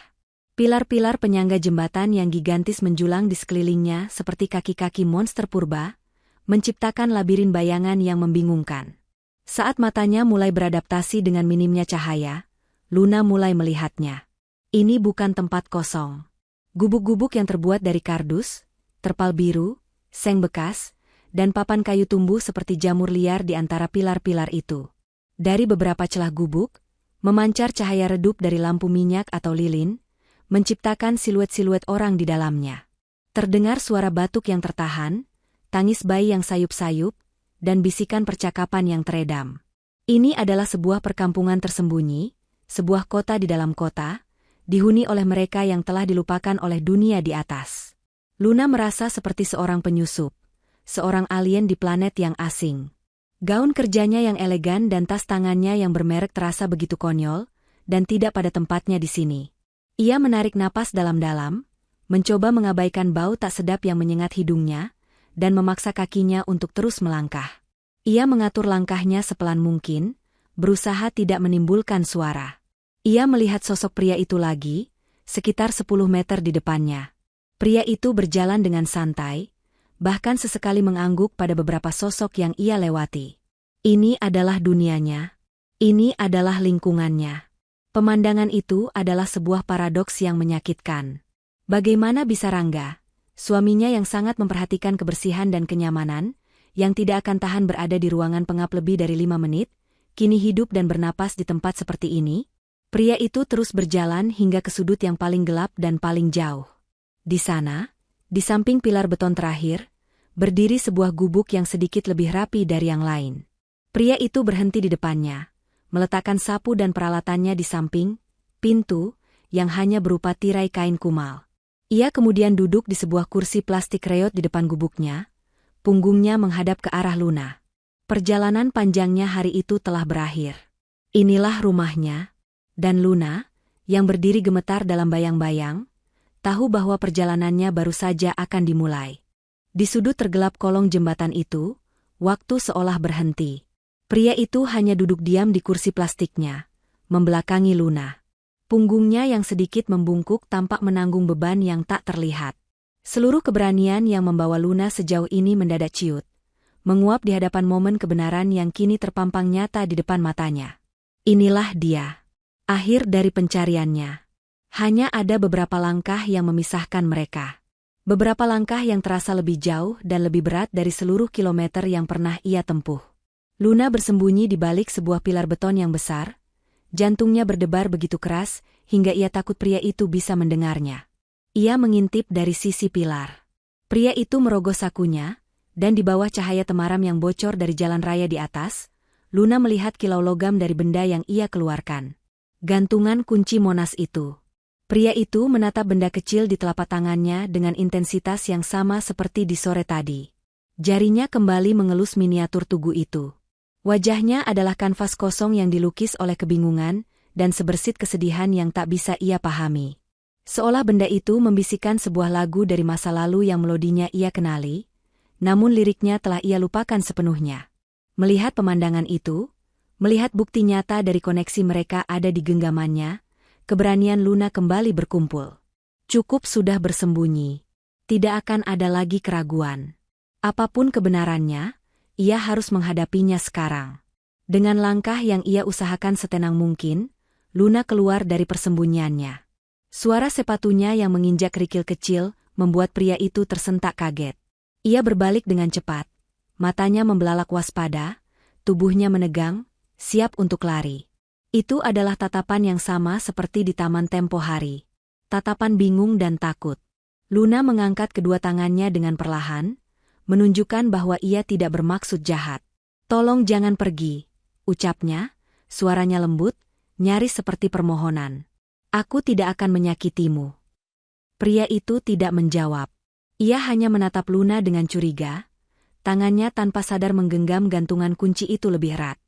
Pilar-pilar penyangga jembatan yang gigantis menjulang di sekelilingnya seperti kaki-kaki monster purba, menciptakan labirin bayangan yang membingungkan. Saat matanya mulai beradaptasi dengan minimnya cahaya, Luna mulai melihatnya. Ini bukan tempat kosong. Gubuk-gubuk yang terbuat dari kardus, terpal biru, seng bekas, dan papan kayu tumbuh seperti jamur liar di antara pilar-pilar itu. Dari beberapa celah gubuk, memancar cahaya redup dari lampu minyak atau lilin, menciptakan siluet-siluet orang di dalamnya. Terdengar suara batuk yang tertahan, tangis bayi yang sayup-sayup, dan bisikan percakapan yang teredam. Ini adalah sebuah perkampungan tersembunyi, sebuah kota di dalam kota, dihuni oleh mereka yang telah dilupakan oleh dunia di atas. Luna merasa seperti seorang penyusup, seorang alien di planet yang asing. Gaun kerjanya yang elegan dan tas tangannya yang bermerek terasa begitu konyol, dan tidak pada tempatnya di sini. Ia menarik napas dalam-dalam, mencoba mengabaikan bau tak sedap yang menyengat hidungnya, dan memaksa kakinya untuk terus melangkah. Ia mengatur langkahnya sepelan mungkin, berusaha tidak menimbulkan suara. Ia melihat sosok pria itu lagi, sekitar 10 meter di depannya. Pria itu berjalan dengan santai, bahkan sesekali mengangguk pada beberapa sosok yang ia lewati. Ini adalah dunianya. Ini adalah lingkungannya. Pemandangan itu adalah sebuah paradoks yang menyakitkan. Bagaimana bisa Rangga, suaminya yang sangat memperhatikan kebersihan dan kenyamanan, yang tidak akan tahan berada di ruangan pengap lebih dari 5 menit, kini hidup dan bernapas di tempat seperti ini? Pria itu terus berjalan hingga ke sudut yang paling gelap dan paling jauh. Di sana, di samping pilar beton terakhir, berdiri sebuah gubuk yang sedikit lebih rapi dari yang lain. Pria itu berhenti di depannya, meletakkan sapu dan peralatannya di samping pintu, yang hanya berupa tirai kain kumal. Ia kemudian duduk di sebuah kursi plastik reot di depan gubuknya, punggungnya menghadap ke arah Luna. Perjalanan panjangnya hari itu telah berakhir. Inilah rumahnya, dan Luna, yang berdiri gemetar dalam bayang-bayang, tahu bahwa perjalanannya baru saja akan dimulai. Di sudut tergelap kolong jembatan itu, waktu seolah berhenti. Pria itu hanya duduk diam di kursi plastiknya, membelakangi Luna. Punggungnya yang sedikit membungkuk tampak menanggung beban yang tak terlihat. Seluruh keberanian yang membawa Luna sejauh ini mendadak ciut, menguap di hadapan momen kebenaran yang kini terpampang nyata di depan matanya. Inilah dia, akhir dari pencariannya. Hanya ada beberapa langkah yang memisahkan mereka. Beberapa langkah yang terasa lebih jauh dan lebih berat dari seluruh kilometer yang pernah ia tempuh. Luna bersembunyi di balik sebuah pilar beton yang besar, Jantungnya berdebar begitu keras, hingga ia takut pria itu bisa mendengarnya. Ia mengintip dari sisi pilar. Pria itu merogoh sakunya, dan di bawah cahaya temaram yang bocor dari jalan raya di atas, Luna melihat kilau logam dari benda yang ia keluarkan. Gantungan kunci Monas itu. Pria itu menatap benda kecil di telapak tangannya dengan intensitas yang sama seperti di sore tadi. Jarinya kembali mengelus miniatur tugu itu. Wajahnya adalah kanvas kosong yang dilukis oleh kebingungan dan sebersit kesedihan yang tak bisa ia pahami. Seolah benda itu membisikkan sebuah lagu dari masa lalu yang melodinya ia kenali, namun liriknya telah ia lupakan sepenuhnya. Melihat pemandangan itu, melihat bukti nyata dari koneksi mereka ada di genggamannya, keberanian Luna kembali berkumpul. Cukup sudah bersembunyi. Tidak akan ada lagi keraguan. Apapun kebenarannya, ia harus menghadapinya sekarang. Dengan langkah yang ia usahakan setenang mungkin, Luna keluar dari persembunyiannya. Suara sepatunya yang menginjak kerikil kecil membuat pria itu tersentak kaget. Ia berbalik dengan cepat. Matanya membelalak waspada, tubuhnya menegang, siap untuk lari. Itu adalah tatapan yang sama seperti di taman tempo hari. Tatapan bingung dan takut. Luna mengangkat kedua tangannya dengan perlahan, menunjukkan bahwa ia tidak bermaksud jahat. "Tolong jangan pergi," ucapnya, suaranya lembut, nyaris seperti permohonan. "Aku tidak akan menyakitimu." Pria itu tidak menjawab. Ia hanya menatap Luna dengan curiga, tangannya tanpa sadar menggenggam gantungan kunci itu lebih erat.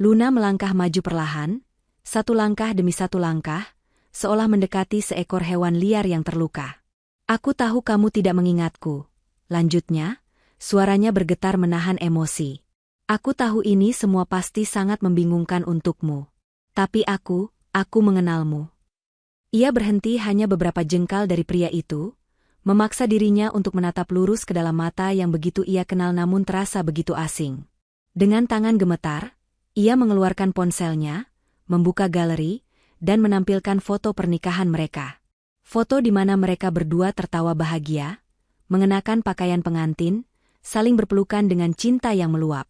Luna melangkah maju perlahan, satu langkah demi satu langkah, seolah mendekati seekor hewan liar yang terluka. "Aku tahu kamu tidak mengingatku," lanjutnya, suaranya bergetar menahan emosi. "Aku tahu ini semua pasti sangat membingungkan untukmu. Tapi aku mengenalmu." Ia berhenti hanya beberapa jengkal dari pria itu, memaksa dirinya untuk menatap lurus ke dalam mata yang begitu ia kenal namun terasa begitu asing. Dengan tangan gemetar, ia mengeluarkan ponselnya, membuka galeri, dan menampilkan foto pernikahan mereka. Foto di mana mereka berdua tertawa bahagia, mengenakan pakaian pengantin, saling berpelukan dengan cinta yang meluap.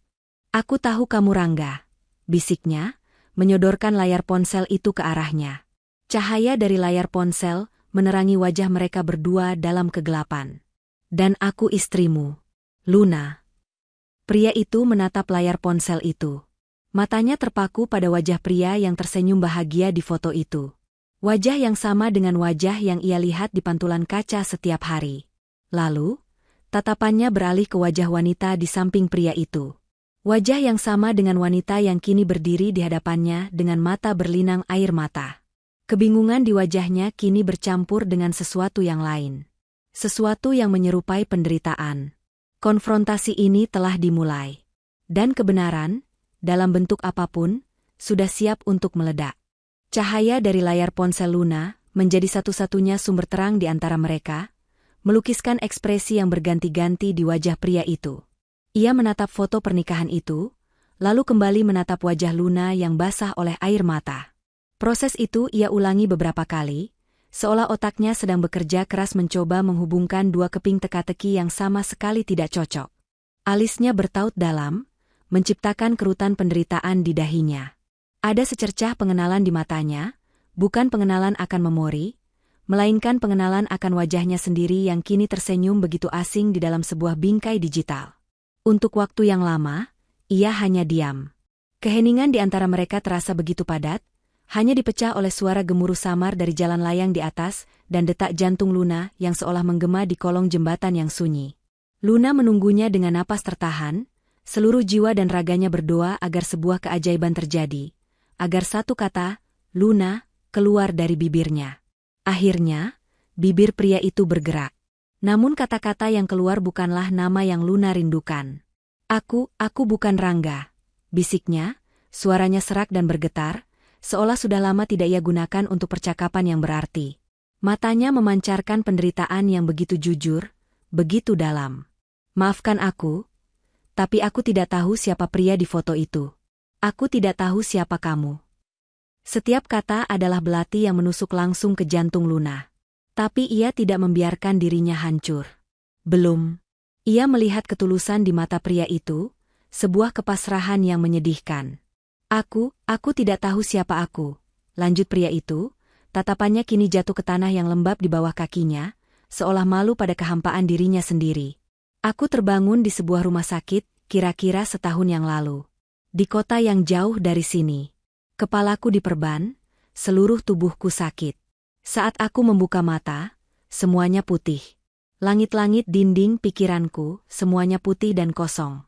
"Aku tahu kamu Rangga," bisiknya, menyodorkan layar ponsel itu ke arahnya. Cahaya dari layar ponsel menerangi wajah mereka berdua dalam kegelapan. "Dan aku istrimu, Luna." Pria itu menatap layar ponsel itu. Matanya terpaku pada wajah pria yang tersenyum bahagia di foto itu. Wajah yang sama dengan wajah yang ia lihat di pantulan kaca setiap hari. Lalu, tatapannya beralih ke wajah wanita di samping pria itu. Wajah yang sama dengan wanita yang kini berdiri di hadapannya dengan mata berlinang air mata. Kebingungan di wajahnya kini bercampur dengan sesuatu yang lain. Sesuatu yang menyerupai penderitaan. Konfrontasi ini telah dimulai. Dan kebenaran, dalam bentuk apapun, sudah siap untuk meledak. Cahaya dari layar ponsel Luna menjadi satu-satunya sumber terang di antara mereka, melukiskan ekspresi yang berganti-ganti di wajah pria itu. Ia menatap foto pernikahan itu, lalu kembali menatap wajah Luna yang basah oleh air mata. Proses itu ia ulangi beberapa kali, seolah otaknya sedang bekerja keras mencoba menghubungkan dua keping teka-teki yang sama sekali tidak cocok. Alisnya bertaut dalam, menciptakan kerutan penderitaan di dahinya. Ada secercah pengenalan di matanya, bukan pengenalan akan memori, melainkan pengenalan akan wajahnya sendiri yang kini tersenyum begitu asing di dalam sebuah bingkai digital. Untuk waktu yang lama, ia hanya diam. Keheningan di antara mereka terasa begitu padat, hanya dipecah oleh suara gemuruh samar dari jalan layang di atas dan detak jantung Luna yang seolah menggema di kolong jembatan yang sunyi. Luna menunggunya dengan napas tertahan, seluruh jiwa dan raganya berdoa agar sebuah keajaiban terjadi, agar satu kata, "Luna," keluar dari bibirnya. Akhirnya, bibir pria itu bergerak. Namun kata-kata yang keluar bukanlah nama yang Luna rindukan. Aku bukan Rangga," bisiknya, suaranya serak dan bergetar, seolah sudah lama tidak ia gunakan untuk percakapan yang berarti. Matanya memancarkan penderitaan yang begitu jujur, begitu dalam. "Maafkan aku, tapi aku tidak tahu siapa pria di foto itu. Aku tidak tahu siapa kamu." Setiap kata adalah belati yang menusuk langsung ke jantung Luna. Tapi ia tidak membiarkan dirinya hancur. Belum. Ia melihat ketulusan di mata pria itu, sebuah kepasrahan yang menyedihkan. Aku tidak tahu siapa aku, lanjut pria itu, tatapannya kini jatuh ke tanah yang lembab di bawah kakinya, seolah malu pada kehampaan dirinya sendiri. Aku terbangun di sebuah rumah sakit, kira-kira setahun yang lalu. Di kota yang jauh dari sini. Kepalaku diperban, seluruh tubuhku sakit. Saat aku membuka mata, semuanya putih. Langit-langit dinding pikiranku, semuanya putih dan kosong.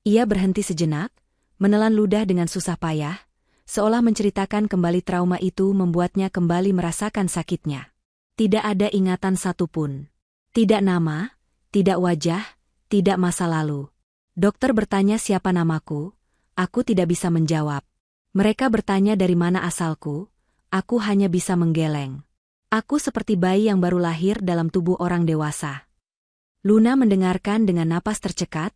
Ia berhenti sejenak, menelan ludah dengan susah payah, seolah menceritakan kembali trauma itu membuatnya kembali merasakan sakitnya. Tidak ada ingatan satupun. Tidak nama, tidak wajah, tidak masa lalu. Dokter bertanya siapa namaku, aku tidak bisa menjawab. Mereka bertanya dari mana asalku, aku hanya bisa menggeleng. Aku seperti bayi yang baru lahir dalam tubuh orang dewasa. Luna mendengarkan dengan napas tercekat,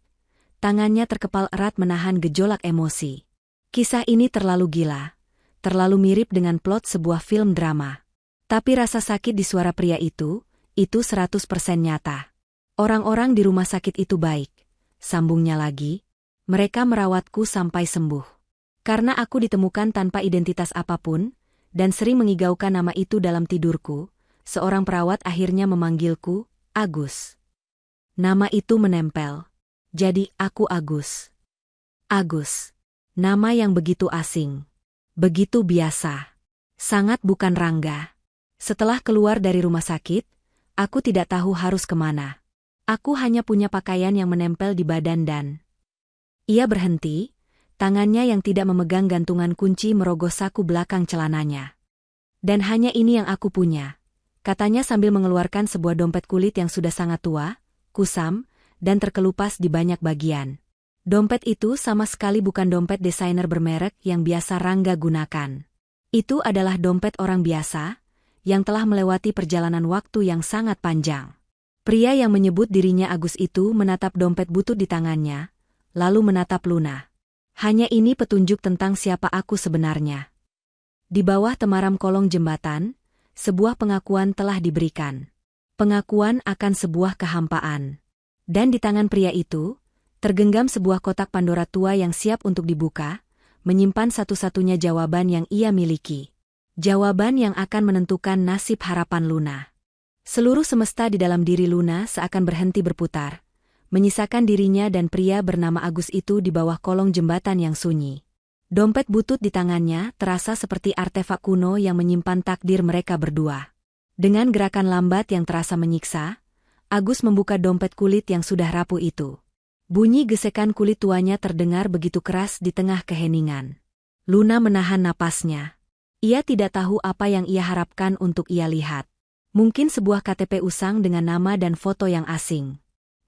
tangannya terkepal erat menahan gejolak emosi. Kisah ini terlalu gila, terlalu mirip dengan plot sebuah film drama. Tapi rasa sakit di suara pria itu 100% nyata. Orang-orang di rumah sakit itu baik, sambungnya lagi. Mereka merawatku sampai sembuh. Karena aku ditemukan tanpa identitas apapun, dan sering mengigaukan nama itu dalam tidurku, seorang perawat akhirnya memanggilku, Agus. Nama itu menempel. Jadi aku Agus. Agus. Nama yang begitu asing. Begitu biasa. Sangat bukan Rangga. Setelah keluar dari rumah sakit, aku tidak tahu harus kemana. Aku hanya punya pakaian yang menempel di badan dan... Ia berhenti. Tangannya yang tidak memegang gantungan kunci merogoh saku belakang celananya. Dan hanya ini yang aku punya, katanya sambil mengeluarkan sebuah dompet kulit yang sudah sangat tua, kusam, dan terkelupas di banyak bagian. Dompet itu sama sekali bukan dompet desainer bermerek yang biasa Rangga gunakan. Itu adalah dompet orang biasa, yang telah melewati perjalanan waktu yang sangat panjang. Pria yang menyebut dirinya Agus itu menatap dompet butut di tangannya, lalu menatap Luna. Hanya ini petunjuk tentang siapa aku sebenarnya. Di bawah temaram kolong jembatan, sebuah pengakuan telah diberikan. Pengakuan akan sebuah kehampaan. Dan di tangan pria itu, tergenggam sebuah kotak Pandora tua yang siap untuk dibuka, menyimpan satu-satunya jawaban yang ia miliki. Jawaban yang akan menentukan nasib harapan Luna. Seluruh semesta di dalam diri Luna seakan berhenti berputar, menyisakan dirinya dan pria bernama Agus itu di bawah kolong jembatan yang sunyi. Dompet butut di tangannya terasa seperti artefak kuno yang menyimpan takdir mereka berdua. Dengan gerakan lambat yang terasa menyiksa, Agus membuka dompet kulit yang sudah rapuh itu. Bunyi gesekan kulit tuanya terdengar begitu keras di tengah keheningan. Luna menahan napasnya. Ia tidak tahu apa yang ia harapkan untuk ia lihat. Mungkin sebuah KTP usang dengan nama dan foto yang asing.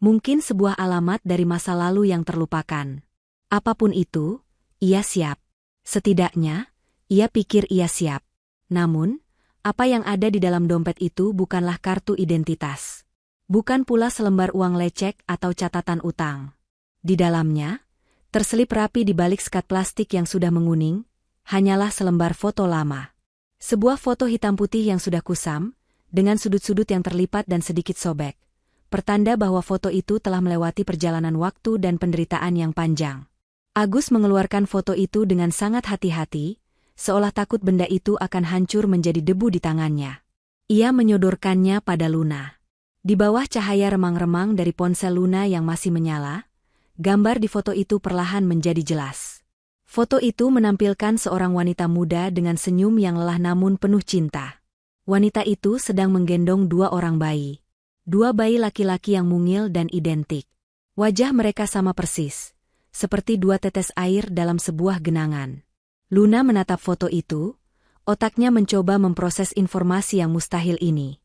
Mungkin sebuah alamat dari masa lalu yang terlupakan. Apapun itu, ia siap. Setidaknya, ia pikir ia siap. Namun, apa yang ada di dalam dompet itu bukanlah kartu identitas. Bukan pula selembar uang lecek atau catatan utang. Di dalamnya, terselip rapi di balik sekat plastik yang sudah menguning, hanyalah selembar foto lama. Sebuah foto hitam putih yang sudah kusam, dengan sudut-sudut yang terlipat dan sedikit sobek. Pertanda bahwa foto itu telah melewati perjalanan waktu dan penderitaan yang panjang. Agus mengeluarkan foto itu dengan sangat hati-hati, seolah takut benda itu akan hancur menjadi debu di tangannya. Ia menyodorkannya pada Luna. Di bawah cahaya remang-remang dari ponsel Luna yang masih menyala, gambar di foto itu perlahan menjadi jelas. Foto itu menampilkan seorang wanita muda dengan senyum yang lelah namun penuh cinta. Wanita itu sedang menggendong dua orang bayi. Dua bayi laki-laki yang mungil dan identik. Wajah mereka sama persis, seperti dua tetes air dalam sebuah genangan. Luna menatap foto itu, otaknya mencoba memproses informasi yang mustahil ini.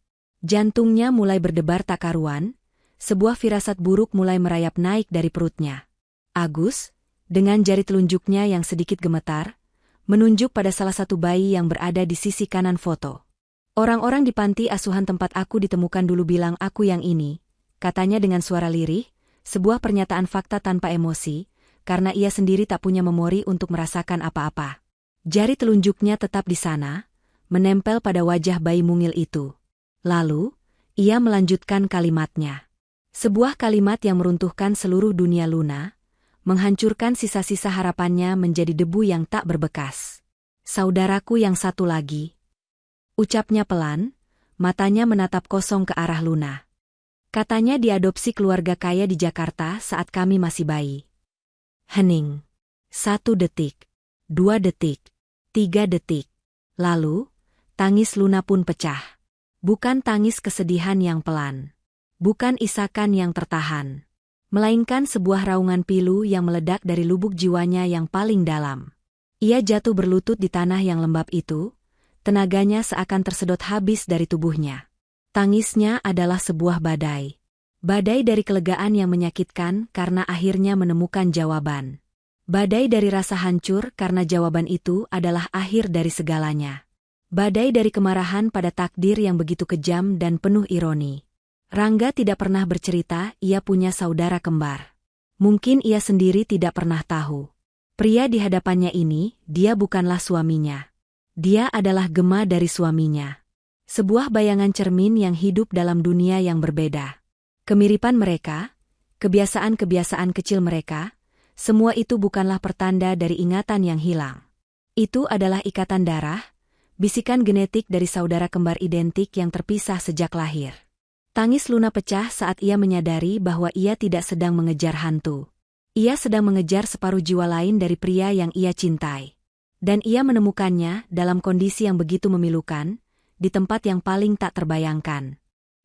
Jantungnya mulai berdebar tak karuan, sebuah firasat buruk mulai merayap naik dari perutnya. Agus, dengan jari telunjuknya yang sedikit gemetar, menunjuk pada salah satu bayi yang berada di sisi kanan foto. Orang-orang di panti asuhan tempat aku ditemukan dulu bilang aku yang ini, katanya dengan suara lirih, sebuah pernyataan fakta tanpa emosi, karena ia sendiri tak punya memori untuk merasakan apa-apa. Jari telunjuknya tetap di sana, menempel pada wajah bayi mungil itu. Lalu, ia melanjutkan kalimatnya. Sebuah kalimat yang meruntuhkan seluruh dunia Luna, menghancurkan sisa-sisa harapannya menjadi debu yang tak berbekas. Saudaraku yang satu lagi. Ucapnya pelan, matanya menatap kosong ke arah Luna. Katanya diadopsi keluarga kaya di Jakarta saat kami masih bayi. Hening. 1 detik. 2 detik. 3 detik. Lalu, tangis Luna pun pecah. Bukan tangis kesedihan yang pelan. Bukan isakan yang tertahan. Melainkan sebuah raungan pilu yang meledak dari lubuk jiwanya yang paling dalam. Ia jatuh berlutut di tanah yang lembab itu, tenaganya seakan tersedot habis dari tubuhnya. Tangisnya adalah sebuah badai. Badai dari kelegaan yang menyakitkan karena akhirnya menemukan jawaban. Badai dari rasa hancur karena jawaban itu adalah akhir dari segalanya. Badai dari kemarahan pada takdir yang begitu kejam dan penuh ironi. Rangga tidak pernah bercerita ia punya saudara kembar. Mungkin ia sendiri tidak pernah tahu. Pria di hadapannya ini, dia bukanlah suaminya. Dia adalah gema dari suaminya. Sebuah bayangan cermin yang hidup dalam dunia yang berbeda. Kemiripan mereka, kebiasaan-kebiasaan kecil mereka, semua itu bukanlah pertanda dari ingatan yang hilang. Itu adalah ikatan darah, bisikan genetik dari saudara kembar identik yang terpisah sejak lahir. Tangis Luna pecah saat ia menyadari bahwa ia tidak sedang mengejar hantu. Ia sedang mengejar separuh jiwa lain dari pria yang ia cintai. Dan ia menemukannya dalam kondisi yang begitu memilukan, di tempat yang paling tak terbayangkan.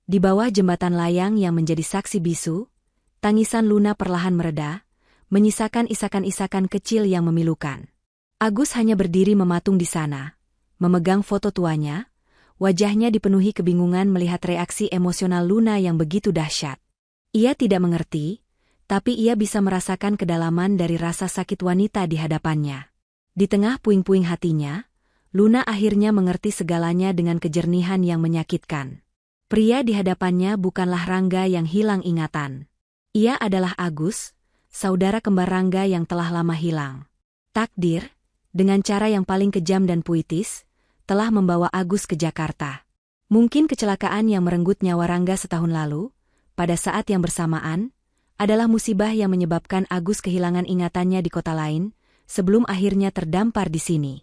Di bawah jembatan layang yang menjadi saksi bisu, tangisan Luna perlahan mereda, menyisakan isakan-isakan kecil yang memilukan. Agus hanya berdiri mematung di sana, memegang foto tuanya, wajahnya dipenuhi kebingungan melihat reaksi emosional Luna yang begitu dahsyat. Ia tidak mengerti, tapi ia bisa merasakan kedalaman dari rasa sakit wanita di hadapannya. Di tengah puing-puing hatinya, Luna akhirnya mengerti segalanya dengan kejernihan yang menyakitkan. Pria di hadapannya bukanlah Rangga yang hilang ingatan. Ia adalah Agus, saudara kembar Rangga yang telah lama hilang. Takdir, dengan cara yang paling kejam dan puitis, telah membawa Agus ke Jakarta. Mungkin kecelakaan yang merenggut nyawa Rangga setahun lalu, pada saat yang bersamaan, adalah musibah yang menyebabkan Agus kehilangan ingatannya di kota lain, sebelum akhirnya terdampar di sini.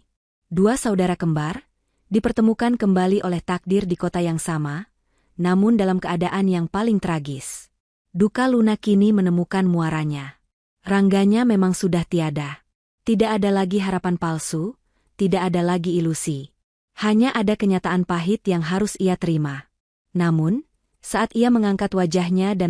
Dua saudara kembar, dipertemukan kembali oleh takdir di kota yang sama, namun dalam keadaan yang paling tragis. Duka Luna kini menemukan muaranya. Rangganya memang sudah tiada. Tidak ada lagi harapan palsu, tidak ada lagi ilusi. Hanya ada kenyataan pahit yang harus ia terima. Namun, saat ia mengangkat wajahnya dan